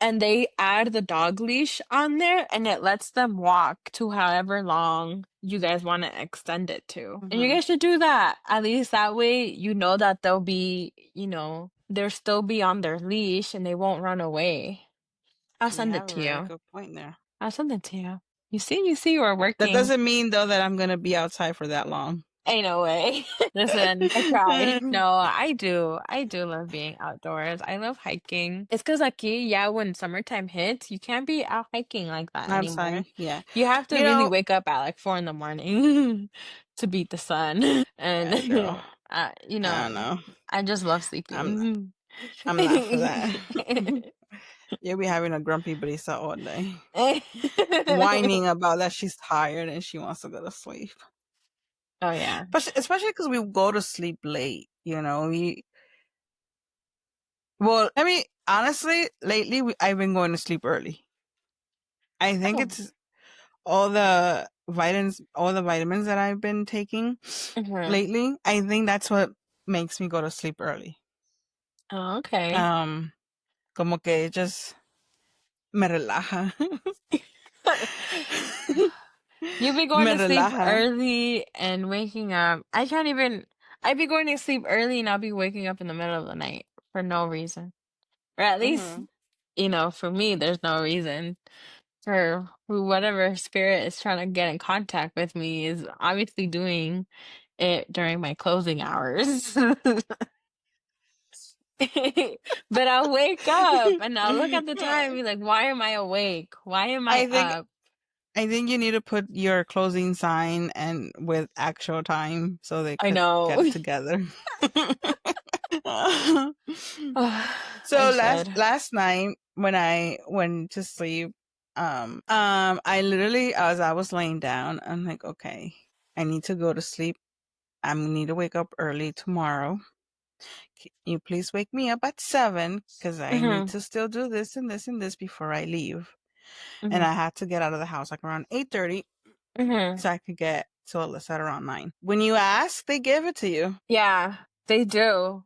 and they add the dog leash on there and it lets them walk to however long you guys want to extend it to. And you Mm-hmm. guys should do that. At least that way you know that they'll be, they'll still be on their leash and they won't run away. I'll You send have it a to very you. good point there. I'll send it to you. You see, we're That working. doesn't mean though that I'm gonna be outside for that long. Ain't no way. Listen, I tried. No, I do. I do love being outdoors. I love hiking. It's because aquí, yeah, when summertime hits, you can't be out hiking like that anymore. Outside, yeah. You have to You really know, wake up at like 4 in the morning to beat the sun. yeah, girl. And, uh, you I don't know, know. I just love I'm sleeping. I'm not for that. You'll be having a grumpy Brisa all day, whining about that she's tired and she wants to go to sleep. Oh, yeah. But especially because we go to sleep late. Well, I mean, honestly, lately I've been going to sleep early. I think Oh. it's all the vitamins that I've been taking Mhm. lately. I think that's what makes me go to sleep early. Oh, okay. Um, como que just me relaja. You be going Me to sleep relaja. early and waking up. I can't even. I'd be going to sleep early and I'll be waking up in the middle of the night for no reason. Or at least, Mhm. for me, there's no reason. For whatever spirit is trying to get in contact with me is obviously doing it during my closing hours. But I'll wake up and I'll look at the time and be like, why am I awake? Why am I I think up? I think you need to put your closing sign and with actual time so they I could get know. it together. I So should. last night when I went to sleep, I literally as I was laying down, I'm like, okay, I need to go to sleep. I need to wake up early tomorrow. Can you please wake me up at 7 because I need Hmm. to still do this and this and this before I leave. And Hmm. I had to get out of the house like around 8:30 Hmm. so I could get to Alyssa at around 9. When you ask, they give it to you. Yeah, they do.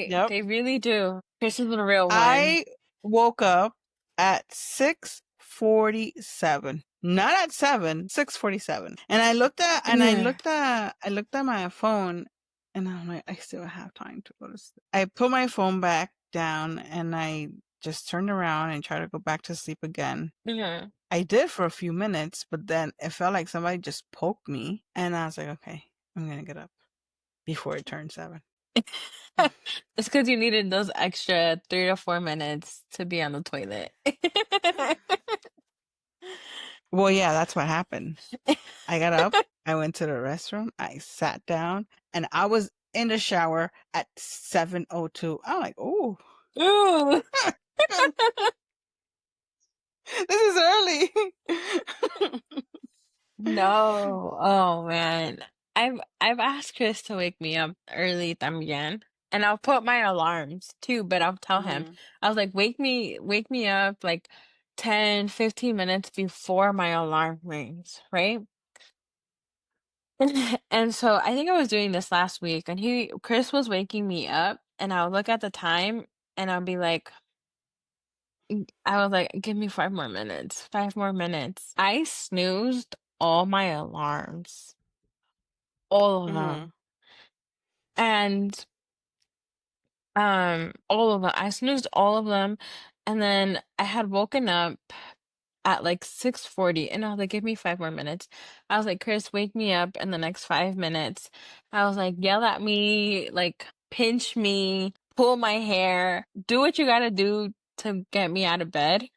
Yep. They really do. Chris is a real one. I woke up at 6:47. Not at 7, 6:47. And Mhm. I looked at my phone and I'm like, I still have time to go to sleep. I put my phone back down and I just turned around and tried to go back to sleep again. Mhm. I did for a few minutes, but then it felt like somebody just poked me and I was like, okay, I'm going to get up before it turns 7. It's because you needed those extra 3 to 4 minutes to be on the toilet. Well, yeah, that's what happened. I got up, I went to the restroom, I sat down, and I was in the shower at 7:02. I'm like, "Oh, Ooh. this is early." No. Oh man. I've asked Chris to wake me up early también. And I'll put my alarms too, but I'll tell him. Mhm. I was like, wake me up like 10, 15 minutes before my alarm rings, right? And so I think I was doing this last week and Chris was waking me up and I'll look at the time and I'll be like, I was like, give me 5 more minutes, 5 more minutes. I snoozed all my alarms, all of Mhm. them. And all of them. I snoozed all of them. And then I had woken up at like 6:40 and I was like, give me 5 more minutes. I was like, Chris, wake me up in the next 5 minutes. I was like, yell at me, like pinch me, pull my hair, do what you gotta do to get me out of bed.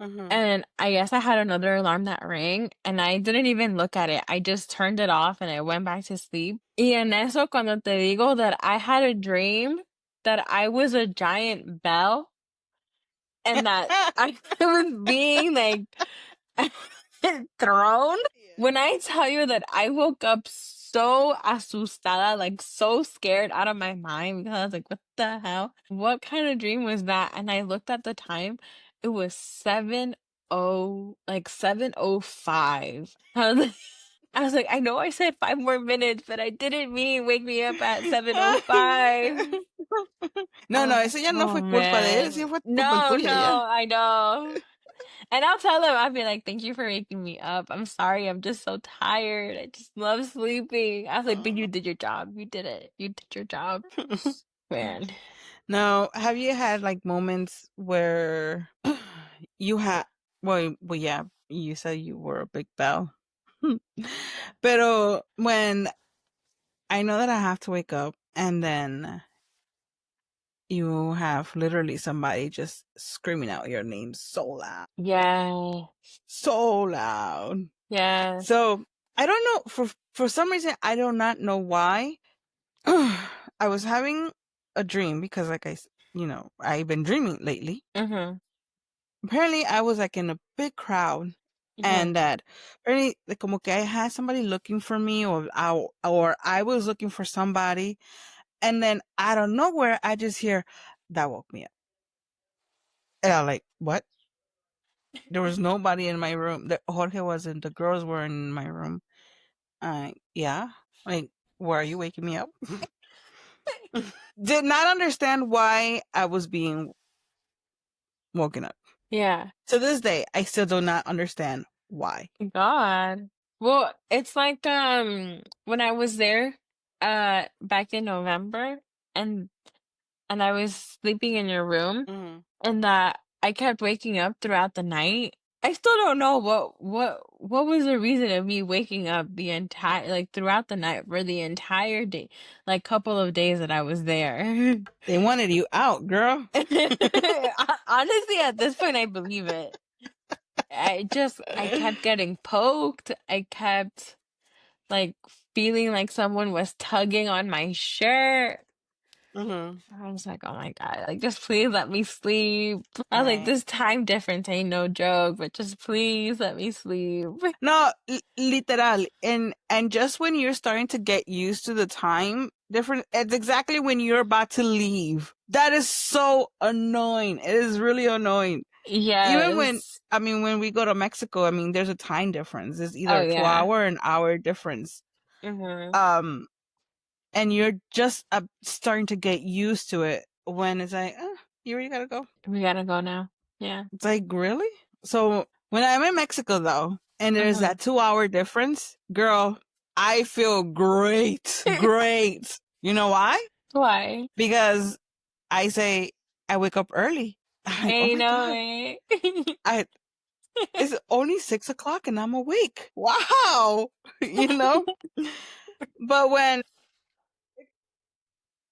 Mhm. And I guess I had another alarm that rang and I didn't even look at it. I just turned it off and I went back to sleep. Y en eso, cuando te digo that I had a dream that I was a giant bell and that I was being like thrown. When I tell you that I woke up so asustada, like so scared out of my mind because I was like, what the hell? What kind of dream was that? And I looked at the time. It was 7:05. I was like, I know I said 5 more minutes, but I didn't mean wake me up at 7:05. No, no, eso ya no Oh fue culpa de él, man. sí fue culpa No, tuya ya. no, I know. And I'll tell him, I'll be like, thank you for waking me up. I'm sorry, I'm just so tired. I just love sleeping. I was like, but you did your job. You did it. You did your job. Man. Now, have you had like moments where you had, well, yeah, you said you were a big bell. Pero when I know that I have to wake up and then you have literally somebody just screaming out your name Yeah. so loud. Yeah. So I don't know for some reason I do not know why. I was having a dream because I've been dreaming lately. Mm-hmm. Apparently I was like in a big crowd Mm-hmm. and that apparently like, como que I had somebody looking for me or I was looking for somebody and then out of nowhere I just hear that woke me up. And I'm like, what? There was nobody in my room. Jorge wasn't. The girls were in my room. Yeah. Like, why are you waking me up? Did not understand why I was being woken up. Yeah. To this day, I still do not understand why. God. Well, it's like when I was there back in November, and I was sleeping in your room, Mhm. and that I kept waking up throughout the night. I still don't know what was the reason of me waking up the entire like throughout the night for the entire day, like couple of days that I was there. They wanted you out, girl. Honestly, at this point, I believe it. I kept getting poked. I kept like feeling like someone was tugging on my shirt. Mhm. I was like, oh my God, like just please let me sleep. I was like, Right. this time difference ain't no joke, but just please let me sleep. No, literal. And just when you're starting to get used to the time different, it's exactly when you're about to leave. That is so annoying. It is really annoying. Even when Yes. when we go to Mexico, there's a time difference. It's either Oh a two yeah. hour an hour difference. Hmm. Um and you're just starting to get used to it when it's like, you already gotta go. We gotta go now. Yeah. It's like, really? So when I'm in Mexico though, and there's Hmm. that 2 hour difference, girl, I feel great. Great. You know why? Why? Because I wake up early. I'm like, oh Ain't my no God. way. I It's only 6 o'clock and I'm awake. Wow. you know? But when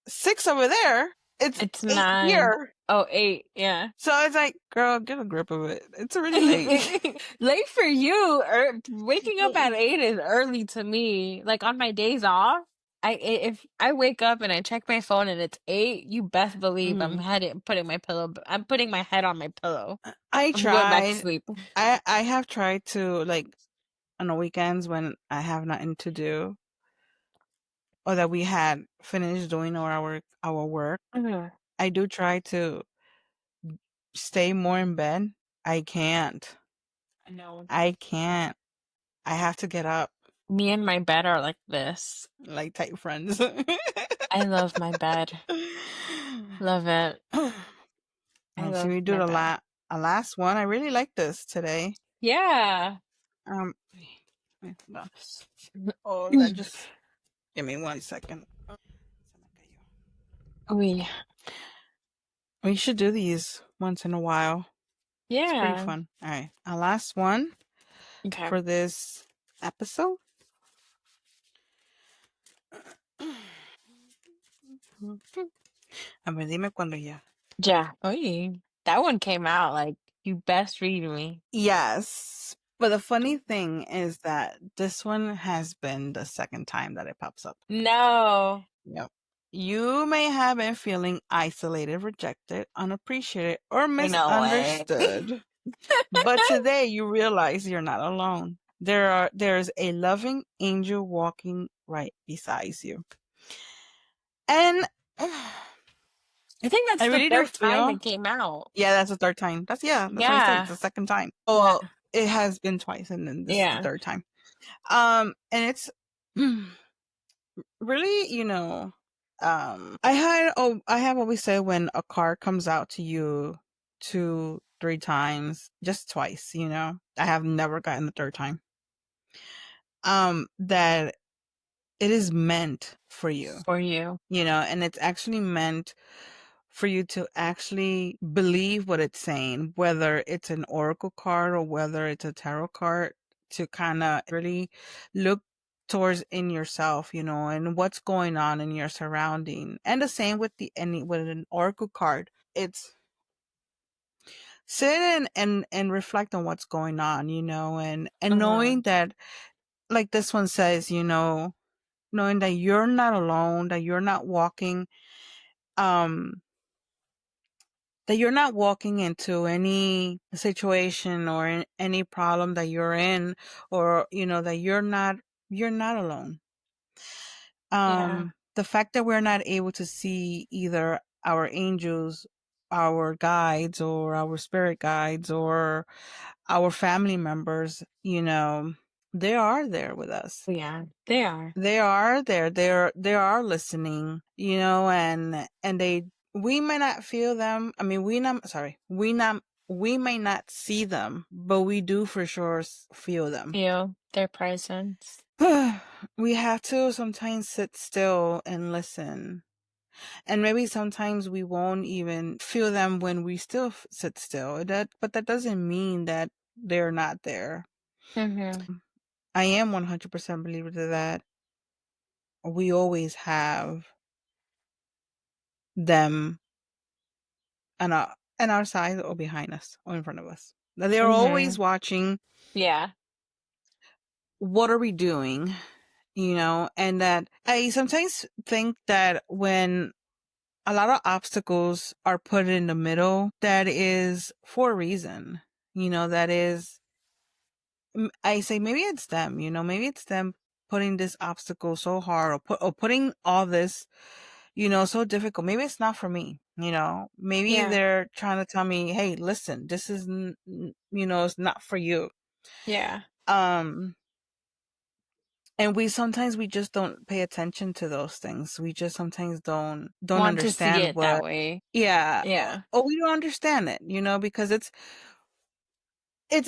6 over there, it's It's 8 9. here. Oh, 8. Yeah. So it's like, girl, get a grip of it. It's already late. Late for you. Waking up at 8 is early to me. Like on my days off, if I wake up and I check my phone and it's 8, you best believe Mhm. I'm putting my head on my pillow. I I'm going back to tried. sleep. I have tried to, like, on the weekends when I have nothing to do or that we had finished doing our work. Mhm. I do try to stay more in bed. I can't. I know. I can't. I have to get up Me and my bed are like this. like tight friends. I love my bed. Love it. I Should love we do my bed. a last one? I really like this today. Yeah. Um, wait, hold on. Oh, that just give me 1 second. We. We should do these once in a while. It's pretty Yeah. fun. All right, our last one Okay. for this episode. A ver, dime cuando ya. Yeah. Oh, yeah. That one came out like you best read me. Yes. But the funny thing is that this one has been the second time that it pops up. No. Yep. You may have been feeling isolated, rejected, unappreciated, or No way. misunderstood. But today you realize you're not alone. There's a loving angel walking right beside you. And I think I that's the really do third time feel, it came out. yeah, that's the third time. That's what I said. It's Yeah. the second time. Yeah. Well, it has been twice, and then this is the Yeah. third time. And it's really, I have always said when a car comes out to you 2, 3 times, just twice, I have never gotten the third time. That it is meant for you, For you. and it's actually meant for you to actually believe what it's saying, whether it's an oracle card or whether it's a tarot card, to kind of really look towards in yourself, and what's going on in your surrounding. And the same with with an oracle card. It's sit and reflect on what's going on, and Hmm. knowing that, like this one says, knowing that you're not alone, that you're not walking, um, that you're not walking into any situation or any problem that you're in, or that you're not alone. Yeah. The fact that we're not able to see either our angels, our guides, or our spirit guides, or our family members, they are there with us. Yeah. They are. They are there. They are listening, and we may not feel them. We may not see them, but we do for sure feel them. Feel their presence. We have to sometimes sit still and listen. And maybe sometimes we won't even feel them when we still sit still. But that doesn't mean that they're not there. Mm-hmm. I am 100% believer to that. We always have them on our side or behind us or in front of us. They're Mm-hmm. always watching Yeah. what are we doing, and that I sometimes think that when a lot of obstacles are put in the middle, that is for a reason. That is, I say maybe it's them, maybe it's them putting this obstacle so hard or putting all this, so difficult. Maybe it's not for me, maybe Yeah. they're trying to tell me, hey, listen, this is, it's not for you. Yeah. Um, and we just don't pay attention to those things. We just sometimes don't Want to see understand it that what, way. yeah, Yeah. or we don't understand it, because it's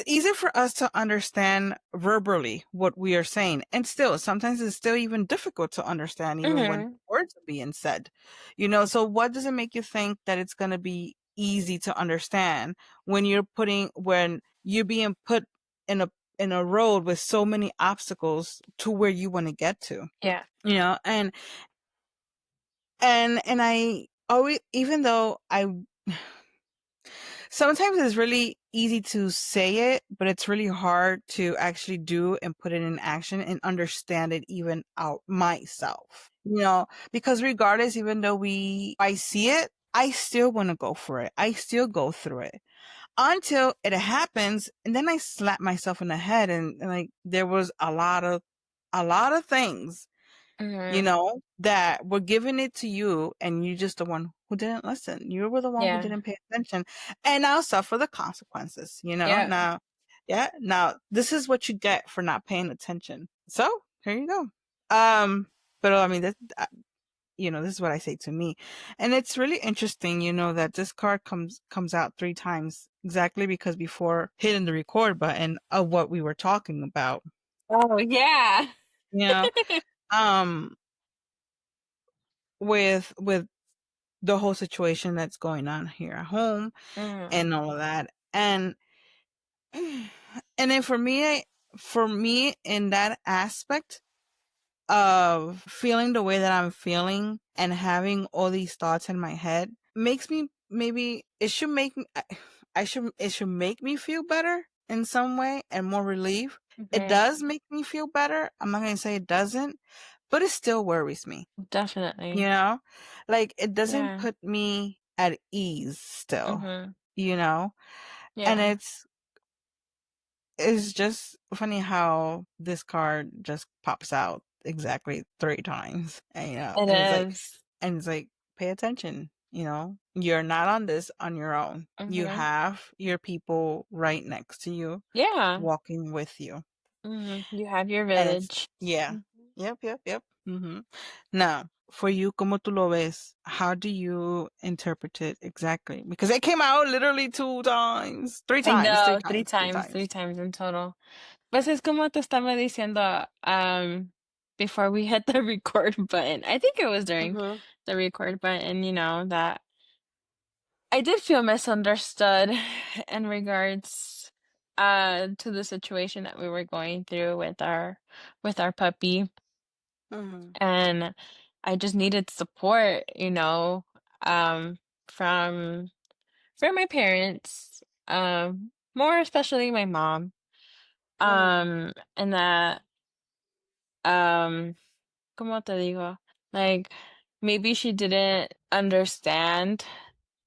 easy for us to understand verbally what we are saying. And still, sometimes it's still even difficult to understand even when Mm-hmm. words are being said. So what does it make you think that it's going to be easy to understand when you're being put in a road with so many obstacles to where you want to get to? Yeah. And I always, even though I sometimes it's really easy to say it, but it's really hard to actually do and put it in action and understand it even out myself. Because regardless, even though I see it, I still want to go for it. I still go through it until it happens. And then I slap myself in the head and like, there was a lot of things Mm-hmm. that were giving it to you and you just the one who didn't listen. You were the one who Yeah. didn't pay attention and now suffer the consequences. Yeah. Now, yeah, now this is what you get for not paying attention. So here you go. But I mean, this is what I say to me. And it's really interesting, that this card comes out 3 times exactly because before hitting the record button of what we were talking about, Oh, yeah. you know, um, with the whole situation that's going on here at home Mm-hmm. and all of that. And then for me in that aspect of feeling the way that I'm feeling and having all these thoughts in my head makes me, maybe it should make me, it should make me feel better in some way and more relief. It Mm-hmm. does make me feel better. I'm not going to say it doesn't, but it still worries me. You Definitely. know, like it doesn't Yeah. put me at ease still, Mm-hmm. you know, and Yeah. it's just funny how this card just pops out exactly 3 times, and It is. pay attention. You're not on this on your own. You Mm-hmm. have your people right next to you, Yeah. walking with you, Mm-hmm. You have your and it's village. yeah, Mhm. yep, yep, yep. Now, for you, como tú lo ves? How do you interpret it exactly? Because it came out literally 2 times, three I times, three know, three times, three times, three times. times in total. Pues es como te estaba diciendo, before we hit the record button. I think it was during Mhm. the record button, that I did feel misunderstood in regards to the situation that we were going through with our puppy. Mhm. And I just needed support, um, from my parents, more especially my mom. Mhm. And that, um, ¿cómo te digo? Like maybe she didn't understand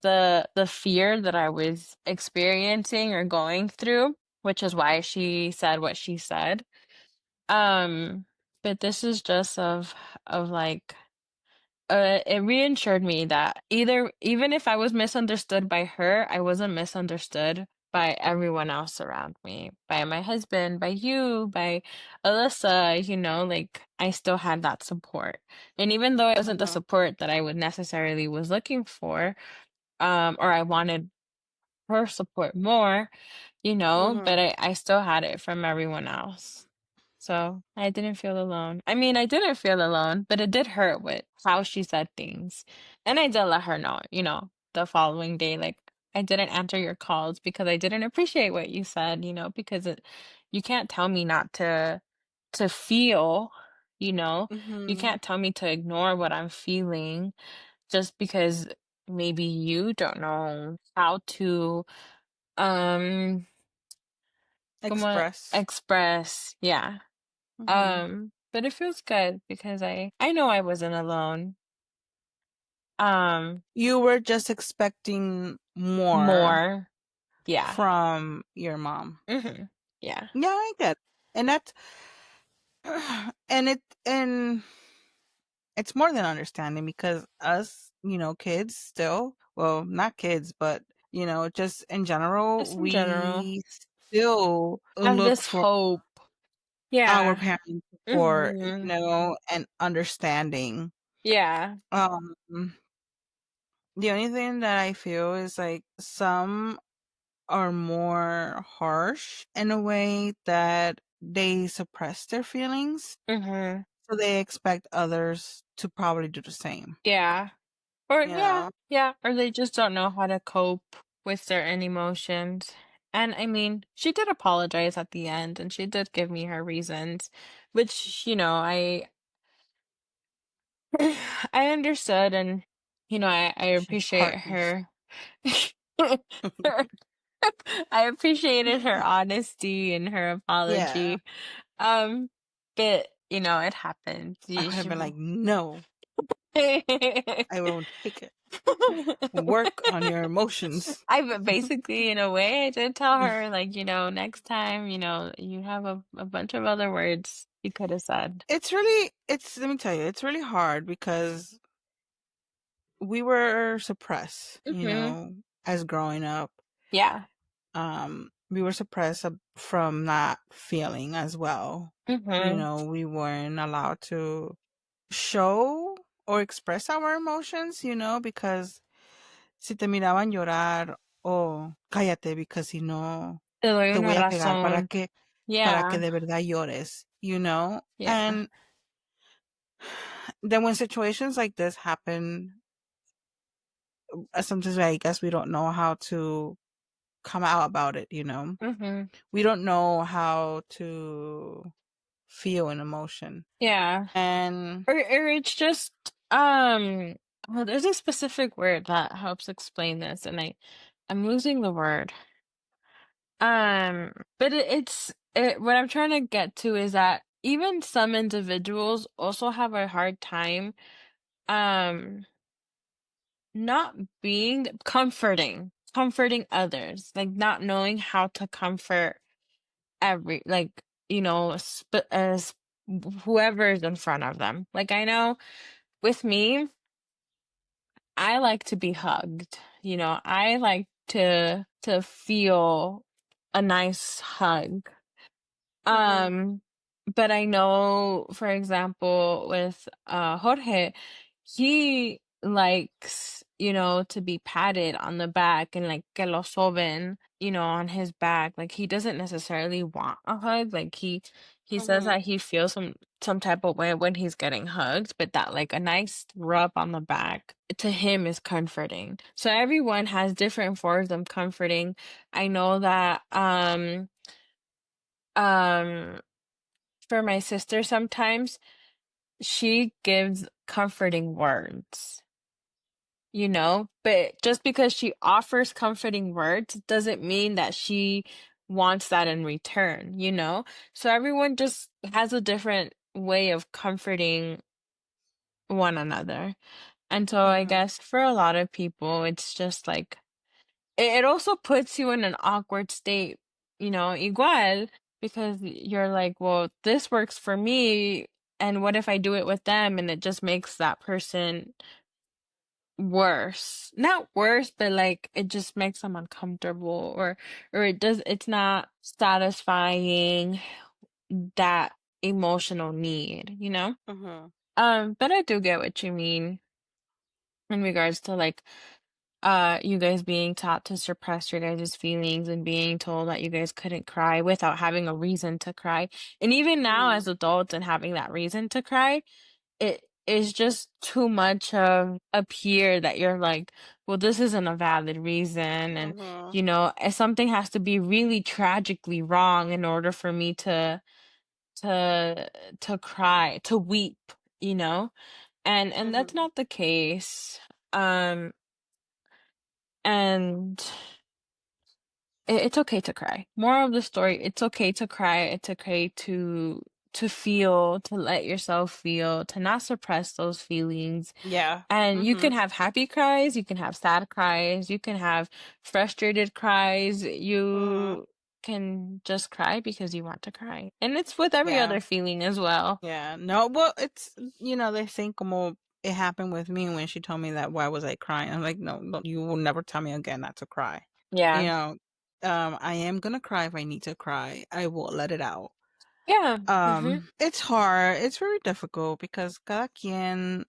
the fear that I was experiencing or going through, which is why she said what she said. Um, but this is just of like it reassured me that even if I was misunderstood by her, I wasn't misunderstood by everyone else around me, by my husband, by you, by Alyssa, like I still had that support. And even though it wasn't the Mhm. support that I would necessarily was looking for, or I wanted her support more, but Mhm. I still had it from everyone else. So I didn't feel alone. I mean, I didn't feel alone, but it did hurt with how she said things. And I did let her know, the following day, like, I didn't answer your calls because I didn't appreciate what you said, because you can't tell me not to feel, you know. You Mm-hmm. can't tell me to ignore what I'm feeling just because maybe you don't know how to um como Express. express, yeah. Mm-hmm. But it feels good because I know I wasn't alone. Um, You were just expecting more more. Yeah. from your mom. Mhm. Yeah. Yeah, I get it. And that's and it's more than understanding because us, kids still, well, not kids, but just in general, Just in general. we still Have look this for hope. our Yeah. parents for, Mhm. and understanding. Yeah. Um, the only thing that I feel is like some are more harsh in a way that they suppress their feelings, Mhm. so they expect others to probably do the same. Yeah. Or You yeah, know, yeah, or they just don't know how to cope with certain emotions. And I mean, she did apologize at the end and she did give me her reasons, which, I understood and I she's appreciate heartless. her. her I appreciated her honesty and her Yeah, apology. Um, but it happened. I You could have been should. like, no, I won't take it. Work on your emotions. Basically, in a way, I did tell her, like, next time, you have a bunch of other words you could have said. Let me tell you, it's really hard because we were suppressed, Mm-hmm. as growing up. Yeah. We were suppressed from not feeling as well. Mm-hmm. We weren't allowed to show or express our emotions, because si te miraban llorar, oh, cállate, because si no, Te doy te una voy a pegar razón. para que Yeah. de verdad llores. Yeah. And then when situations like this happen, sometimes I guess we don't know how to come out about it. Mm-hmm. We don't know how to feel an emotion. Yeah. And Or it's just, um, well, there's a specific word that helps explain this, and I'm losing the word. But what I'm trying to get to is that even some individuals also have a hard time, um, not being comforting others, like not knowing how to comfort like, as whoever's in front of them. Like I know with me, I like to be hugged. I like to feel a nice hug. mhm, Um, but I know, for example, with Jorge, he likes, to be patted on the back and like que lo soben, on his back. Like he doesn't necessarily want a hug. Like he says mhm, that he feels some type of way when he's getting hugged, but that like a nice rub on the back to him is comforting. So everyone has different forms of comforting. I know that um for my sister sometimes, she gives comforting words, but just because she offers comforting words doesn't mean that she wants that in return. So everyone just has a different way of comforting one another. And so I mhm, guess for a lot of people, it's just like it also puts you in an awkward state, igual, because you're like, well, this works for me, and what if I do it with them and it just makes that person worse? Not worse, but like it just makes them uncomfortable or it's not satisfying that emotional need. mhm. But I do get what you mean in regards to like you guys being taught to suppress your guys' feelings and being told that you guys couldn't cry without having a reason to cry. And even now Mhm. as adults and having that reason to cry, it is just too much of up here that you're like, well, this isn't a valid reason. And, Mhm. you know, something has to be really tragically wrong in order for me to to cry, to weep, you know? And that's Mhm. not the case. Um, and it's okay to cry. Moral of the story, it's okay to cry. It's okay to feel, to let yourself feel, to not suppress those feelings. Yeah. And you can Mhm. have happy cries, you can have sad cries, you can have frustrated cries. Mhm. You can just cry because you want to cry. And it's with every Yeah. other feeling as well. Yeah. No, well, it's they think como it happened with me when she told me that why was I crying? I'm like, no, no, you will never tell me again not to cry. You Yeah. know, I am gonna cry if I need to cry. I will let it out. Yeah. Hmm. It's hard. It's very difficult because cada quien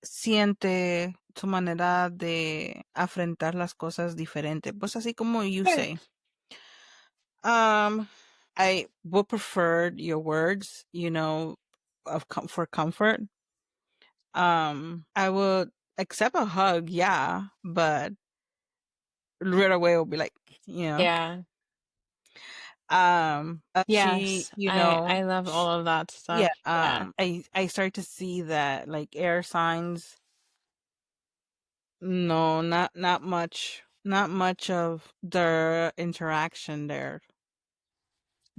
siente su manera de afrontar las cosas diferente. Pues así como you Right. say. Um, I would prefer your words, for comfort. I would accept a hug, yeah, but right away will be like, you know, Yeah. she, Yes. I love all of that yeah, stuff. Yeah. I start to see that like air signs, no, not much of their interaction there.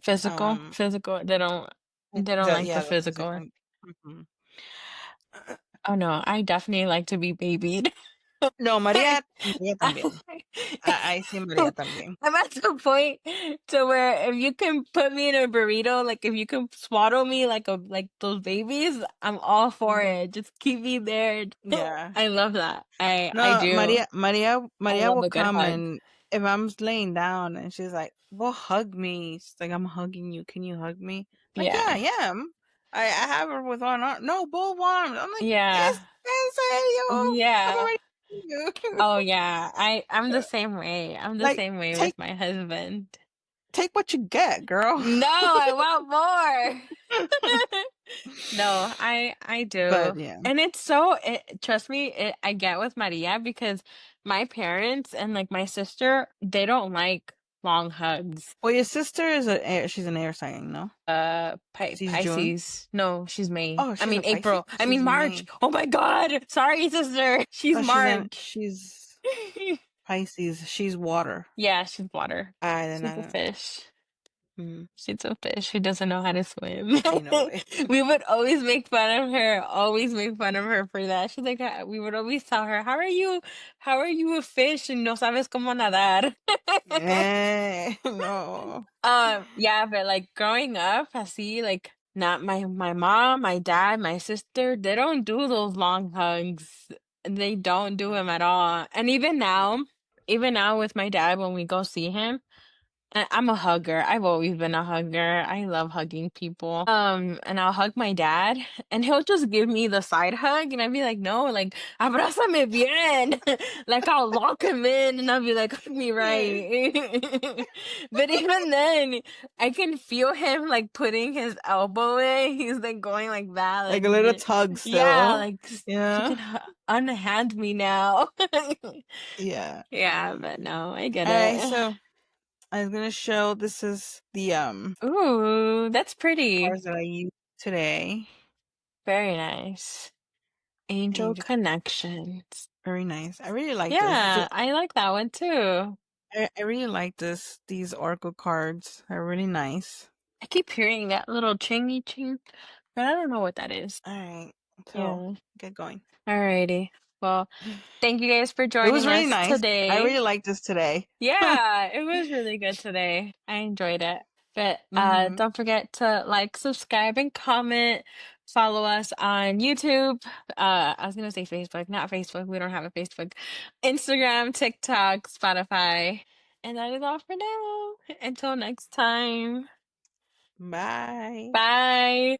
Physical, Um, physical. They don't like the the physical. physical. Mhm. Oh no, I definitely like to be babied. No, I'm María también. Ahí sí, María también. at the point to where if you can put me in a burrito, like if you can swaddle me like those babies, I'm all for Mhm. it. Just keep me there. Yeah. I love that. I No, do. I Maria love will a good come hug. and if I'm laying down and she's like, "Well, hug me." She's like, "I'm hugging you. Can you hug me?" Like, yeah, Yeah. I am. I have her with one arm. No, both arms. I'm like, Yeah. en serio? I'm Yeah. already hugging Oh you. yeah. I'm the same way. I'm the Like, same way take with my husband. take what you get, girl. No, I want more. No, I But do. yeah. And it's so trust me, I get with Maria because my parents and like my sister, they don't like long hugs. Well, your sister is she's an air sign, no? She's June. Pisces. No, she's May. Oh, I she's a mean Pisces. April. I mean She's March. May. Oh my God. Sorry, sister. She's Oh, March. she's Pisces. She's water. Yeah, she's water. I don't She's a know. fish. Mm, She's a fish who doesn't know how to swim. ain't no way. We would always make fun of her, always make fun of her for that. She's like, we would always tell her, how are you a fish and no sabes cómo nadar? No. Yeah, but like growing up, I see like not my mom, my dad, my sister, they don't do those long hugs. They don't do them at all. And even now with my dad, when we go see him, I'm a hugger. I've always been a hugger. I love hugging people. And I'll hug my dad, and he'll just give me the side hug, and I'd be like, "No, like, abrázame bien." Like I'll lock him in, and I'll be like, "Hug me right." But even then, I can feel him like putting his elbow in. He's like going like that, Like like, a little tug yeah, still. like you Yeah. can unhand me now. Yeah. Yeah, but no, I get All right, it. so I'm gonna show this is the Ooh, that's pretty. cards that I used today. Very nice. Angel Angel, Connections. very nice. I really like this. Yeah, I like that one too. I really like this. These Oracle cards are really nice. I keep hearing that little chingy ching, but I don't know what that is. All right, so Yeah. get going. Alrighty. Well, thank you guys for It was joining really us nice. I today. really like this today. Yeah, it was really good today. I enjoyed it. But Mm-hmm. don't forget to like, subscribe, and comment. Follow us on YouTube. I was gonna say Facebook, not Facebook. We don't have a Facebook. Instagram, TikTok, Spotify. And that is all for now. Until next time. Bye. Bye.